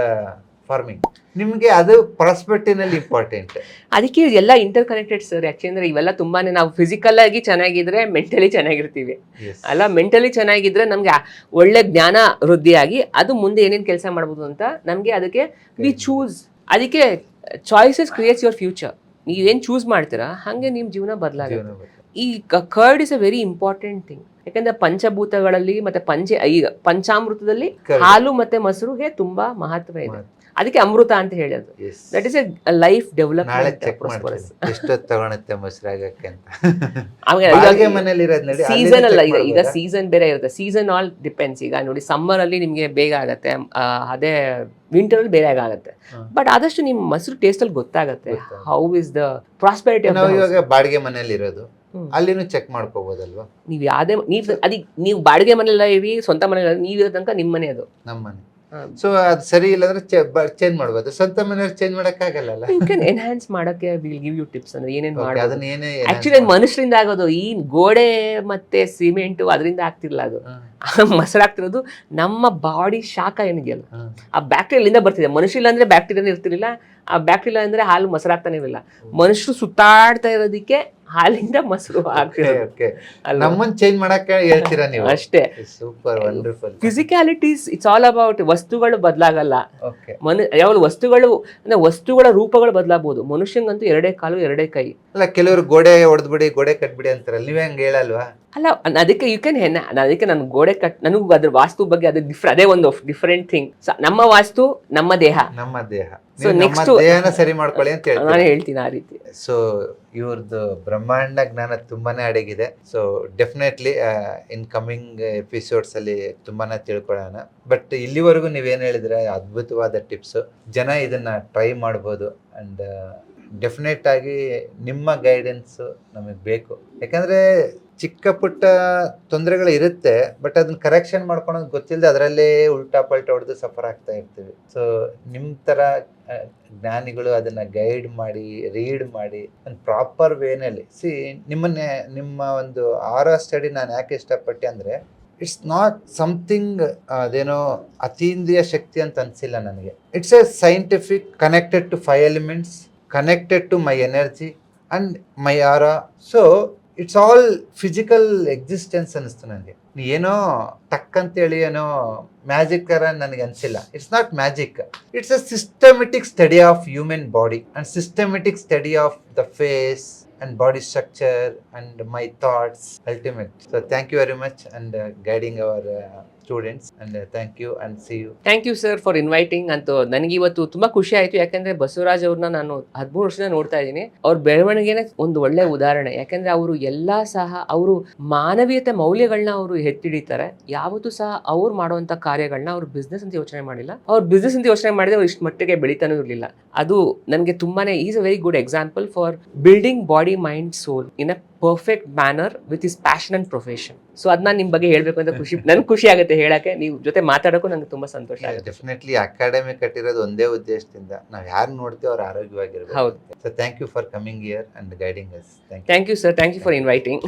farming. ನಿಮಗೆ ಅದು ಪ್ರಾಸ್ಪೆಕ್ಟಿನಲ್ಲಿ ಇಂಪಾರ್ಟೆಂಟ್. ಅದಕ್ಕೆ ಎಲ್ಲ ಇಂಟರ್ ಕನೆಕ್ಟೆಡ್ ಸರ್. ಯಾಕೆಂದ್ರೆ ಇವೆಲ್ಲ ತುಂಬಾನೇ ನಾವು ಫಿಸಿಕಲ್ ಆಗಿ ಚೆನ್ನಾಗಿದ್ರೆ ಮೆಂಟಲಿ ಚೆನ್ನಾಗಿರ್ತೀವಿ ಅಲ್ಲ, ಮೆಂಟಲಿ ಚೆನ್ನಾಗಿದ್ರೆ ನಮ್ಗೆ ಒಳ್ಳೆ ಜ್ಞಾನ ವೃದ್ಧಿಯಾಗಿ ಅದು ಮುಂದೆ ಏನೇನು ಕೆಲಸ ಮಾಡ್ಬೋದು ಅಂತ ನಮಗೆ ಅದಕ್ಕೆ ವಿ ಚೂಸ್. ಅದಕ್ಕೆ ಚಾಯ್ಸಸ್ ಕ್ರಿಯೇಟ್ಸ್ ಯುವರ್ ಫ್ಯೂಚರ್. ನೀವೇನು ಚೂಸ್ ಮಾಡ್ತೀರಾ ಹಾಗೆ ನಿಮ್ಮ ಜೀವನ ಬದಲಾಗುತ್ತೆ. ಈ curd is a very important thing. ಯಾಕಂದ್ರೆ ಪಂಚಭೂತಗಳಲ್ಲಿ ಮತ್ತೆ ಈಗ ಪಂಚಾಮೃತದಲ್ಲಿ ಹಾಲು ಮತ್ತೆ ಮೊಸರುಗೆ ತುಂಬಾ ಮಹತ್ವ ಇದೆ. ಅದಕ್ಕೆ ಅಮೃತ ಅಂತ ಹೇಳೋದು. That is A life development. ಎಷ್ಟೊತ್ತು ತಗೊಳುತ್ತೆ ಮೊಸರಾಗಕ್ಕೆ ಅಂತ. ಸೀಸನ್ ಅಲ್ಲ, ಈಗ ಸೀಸನ್ ಬೇರೆ ಇರುತ್ತೆ. Season all depends. ಈಗ ನೋಡಿ ಸಮ್ಮರ್ ಅಲ್ಲಿ ನಿಮ್ಗೆ ಬೇಗ ಆಗತ್ತೆ, ಅದೇ ವಿಂಟರ್ ಅಲ್ಲಿ ಬೇಗ ಆಗತ್ತೆ. ಬಟ್ ಆದಷ್ಟು ನಿಮ್ ಮೊಸರು ಟೇಸ್ಟ್ ಅಲ್ಲಿ ಗೊತ್ತಾಗತ್ತೆ ಹೌ ಇಸ್ ದ ಪ್ರಾಸ್ಪೆರಿಟಿ. ಇವಾಗ ಬಾಡಿಗೆ ಮನೆಯಲ್ಲಿ ಇರೋದು, ಅಲ್ಲಿನೂ ಚೆಕ್ ಮಾಡ್ಕೋಬಹುದಲ್ವಾ? ನೀವು ಯಾವ್ದೇ ನೀವು ಬಾಡಿಗೆ ಮನೆಯಲ್ಲ ಇರಿ, ಸ್ವಂತ ಮನೆಯಲ್ಲ, ನೀವು ಇರೋ ತನಕ ನಿಮ್ಮ ಮನೆ ಅದು, ನಮ್ಮ ಮನೆ. ಸೊ ಅದು ಸರಿ ಇಲ್ಲ ಅಂದ್ರೆ ಚೇಂಜ್ ಮಾಡ್ಬೋದು. ಸ್ವಂತ ಮನೆಯವ್ರು ಚೇಂಜ್ ಮಾಡಕ್ ಆಗಲ್ಲ. ಯು ಕ್ಯಾನ್ ಎನ್ಹಾನ್ಸ್ ಮಾಡಕ್ಕೆ ವಿಲ್ ಗಿವ್ ಯು ಟಿಪ್ಸ್. ಅಂದ್ರೆ ಏನೇನ್ ಮಾಡೋದು ಅದನ್ನ ಏನೇ ಆಕ್ಚುಲಿ ಮನುಷ್ಯರಿಂದ ಆಗೋದು. ಈ ಗೋಡೆ ಮತ್ತೆ ಸಿಮೆಂಟ್ ಅದರಿಂದ ಆಗ್ತಿರ್ಲಿಲ್ಲ, ಅದು ಮೊಸರಾಗ್ತಿರೋದು ನಮ್ಮ ಬಾಡಿ ಶಾಖ ಏನಿದೆಯಲ್ಲ ಆ ಬ್ಯಾಕ್ಟೀರಿಯಾ ಬರ್ತಿದೆ. ಮನುಷ್ಯ ಇಲ್ಲ ಅಂದ್ರೆ ಬ್ಯಾಕ್ಟೀರಿಯಾನೇ ಇರ್ತಿರ್ಲಿಲ್ಲ, ಆ ಬ್ಯಾಕ್ಟೀರಿಯಾ ಅಂದ್ರೆ ಹಾಲು ಮೊಸರಾಗ್ತಾನೆ ಇರಲಿಲ್ಲ. ಮನುಷ್ಯರು ಸುತ್ತಾಡ್ತಾ ಇರೋದಕ್ಕೆ ಹಾಲಿಂದ ಮೊಸರು ಆಗ್ತಿರೋದು. ನಮ್ಮನ್ನ ಚೇಂಜ್ ಮಾಡಕ್ಕೆ ಹೇಳ್ತೀರಾ ನೀವು? ಅಷ್ಟೇ. Super, wonderful. Physicalities it's all about. ವಸ್ತುಗಳು ಬದಲಾಗಲ್ಲ. ಯಾವ ವಸ್ತುಗಳ ರೂಪಗಳು ಬದಲಾಗಬಹುದು. ಮನುಷ್ಯಂಗಂತೂ ಎರಡೇ ಕಾಲು ಎರಡೇ ಕೈ. ಅಲ್ಲ, ಕೆಲವರು ಗೋಡೆ ಹೊಡೆದ್ಬಿಡಿ, ಗೋಡೆ ಕಟ್ಬಿಡಿ ಅಂತಾರಲ್ಲ, ನೀವೇ ಹಂಗೆ ಹೇಳಲ್ವಾ? ಅಲ್ಲ, ಅದಕ್ಕೆ ಯು ಕ್ಯಾನ್ ಅದಕ್ಕೆ ನಾನು ಗೋಡೆ ನನಗೂ ಅದ್ರ ವಾಸ್ತು ಬಗ್ಗೆ ಅದೇ ಒಂದು ಡಿಫರೆಂಟ್ ಥಿಂಗ್. ನಮ್ಮ ವಾಸ್ತು ನಮ್ಮ ದೇಹ. ಸೊ ನೆಕ್ಸ್ಟ್ ದೇಹನ ಸರಿ ಮಾಡ್ಕೊಳ್ಳಿ ಅಂತ ನಾನು ಹೇಳ್ತೀನಿ ಆ ರೀತಿ. ಸೊ ಇವ್ರದ್ದು ಬ್ರಹ್ಮಾಂಡ ಜ್ಞಾನ ತುಂಬಾನೇ ಅಡಗಿದೆ. So definitely in coming episodes ಅಲ್ಲಿ ತುಂಬಾನೇ ತಿಳ್ಕೊಳ್ಳೋಣ. ಬಟ್ ಇಲ್ಲಿವರೆಗೂ ನೀವೇನು ಹೇಳಿದ್ರೆ ಅದ್ಭುತವಾದ ಟಿಪ್ಸ್. ಜನ ಇದನ್ನ ಟ್ರೈ ಮಾಡ್ಬೋದು. ಅಂಡ್ ಡೆಫಿನೆಟ್ ಆಗಿ ನಿಮ್ಮ ಗೈಡೆನ್ಸ್ ನಮಗೆ ಬೇಕು. ಯಾಕಂದ್ರೆ ಚಿಕ್ಕ ಪುಟ್ಟ ತೊಂದರೆಗಳು ಇರುತ್ತೆ, ಬಟ್ ಅದನ್ನ ಕರೆಕ್ಷನ್ ಮಾಡ್ಕೊಳೋದು ಗೊತ್ತಿಲ್ಲದೆ ಅದರಲ್ಲೇ ಉಲ್ಟಾ ಪಲ್ಟಾ ಹೊಡೆದು ಸಫರ್ ಆಗ್ತಾ ಇರ್ತೀವಿ. ಸೊ ನಿಮ್ಮ ಥರ ಜ್ಞಾನಿಗಳು ಅದನ್ನ ಗೈಡ್ ಮಾಡಿ, ರೀಡ್ ಮಾಡಿ ಒಂದು ಪ್ರಾಪರ್ ವೇನಲ್ಲಿ ನಿಮ್ಮ ಒಂದು ಆರಾ ಸ್ಟಡಿ ನಾನು ಯಾಕೆ ಇಷ್ಟಪಟ್ಟೆ ಅಂದರೆ, ಇಟ್ಸ್ ನಾಟ್ ಸಮಥಿಂಗ್ ಅದೇನೋ ಅತೀಂದ್ರಿಯ ಶಕ್ತಿ ಅಂತ ಅನಿಸಿಲ್ಲ ನನಗೆ. It's a scientific connected to 5 elements, connected to my energy and my aura. So it's all physical existence ಅನ್ನಿಸ್ತು ನನಗೆ. ಏನೋ ಟಕ್ ಅಂತೇಳಿ ಏನೋ ಮ್ಯಾಜಿಕ್ ತರ ನನಗೆ ಅನಿಸಿಲ್ಲ. It's not magic, it's a systematic study of human body and systematic study of the face and body structure and my thoughts ultimate. So thank you very much and guiding our students and thank you and see you. Thank you sir for inviting. ಅಂತೂ ನನಗೆ ಇವತ್ತು ತುಂಬಾ ಖುಷಿ ಆಯ್ತು. ಯಾಕಂದ್ರೆ ಬಸವರಾಜ್ ಅವ್ರನ್ನ ನಾನು 13 ವರ್ಷದಿಂದ ನೋಡ್ತಾ ಇದ್ದೀನಿ. ಅವ್ರ ಬೆಳವಣಿಗೆನೇ ಒಂದು ಒಳ್ಳೆ ಉದಾಹರಣೆ. ಯಾಕಂದ್ರೆ ಅವರು ಎಲ್ಲಾ ಸಹ ಅವರು ಮಾನವೀಯತೆ ಮೌಲ್ಯಗಳನ್ನ ಅವರು ಎತ್ತಿಡಿತಾರೆ. ಯಾವತ್ತೂ ಸಹ ಅವ್ರು ಮಾಡುವಂತ ಕಾರ್ಯಗಳನ್ನ ಅವ್ರು ಬಿಸ್ನೆಸ್ ಅಂತ ಯೋಚನೆ ಮಾಡಿಲ್ಲ. ಅವ್ರು ಬಿಸ್ನೆಸ್ ಅಂತ ಯೋಚನೆ ಮಾಡಿದ್ರೆ ಅವ್ರು ಇಷ್ಟು ಮಟ್ಟಿಗೆ ಬೆಳಿತಾನೂ ಇರಲಿಲ್ಲ. ಅದು ನನಗೆ ತುಂಬಾನೇ is a very good example for building body, mind, soul in a perfect manner with is passion and profession. So ಅದನ್ನ ನಿಮ್ ಬಗ್ಗೆ ಹೇಳ್ಬೇಕು ಅಂತ ನನ್ಗೆ ಖುಷಿ ಆಗುತ್ತೆ ಹೇಳಕ್ಕೆ. ನೀವು ಜೊತೆ ಮಾತಾಡೋಕ್ಕೂ ನಂಗೆ ತುಂಬಾ ಸಂತೋಷ ಆಗುತ್ತೆ. ಡೆಫಿನೆಟ್ಲಿ ಅಕಾಡೆಮಿ ಕಟ್ಟಿರೋದು ಒಂದೇ ಉದ್ದೇಶದಿಂದ, ನಾವು ಯಾರು ನೋಡ್ತೀವಿ ಅವ್ರು ಆರೋಗ್ಯವಾಗಿರ್ಬೇಕು. ಹೌದು. So thank you for coming here and guiding us. Thank you sir. Thank you for inviting.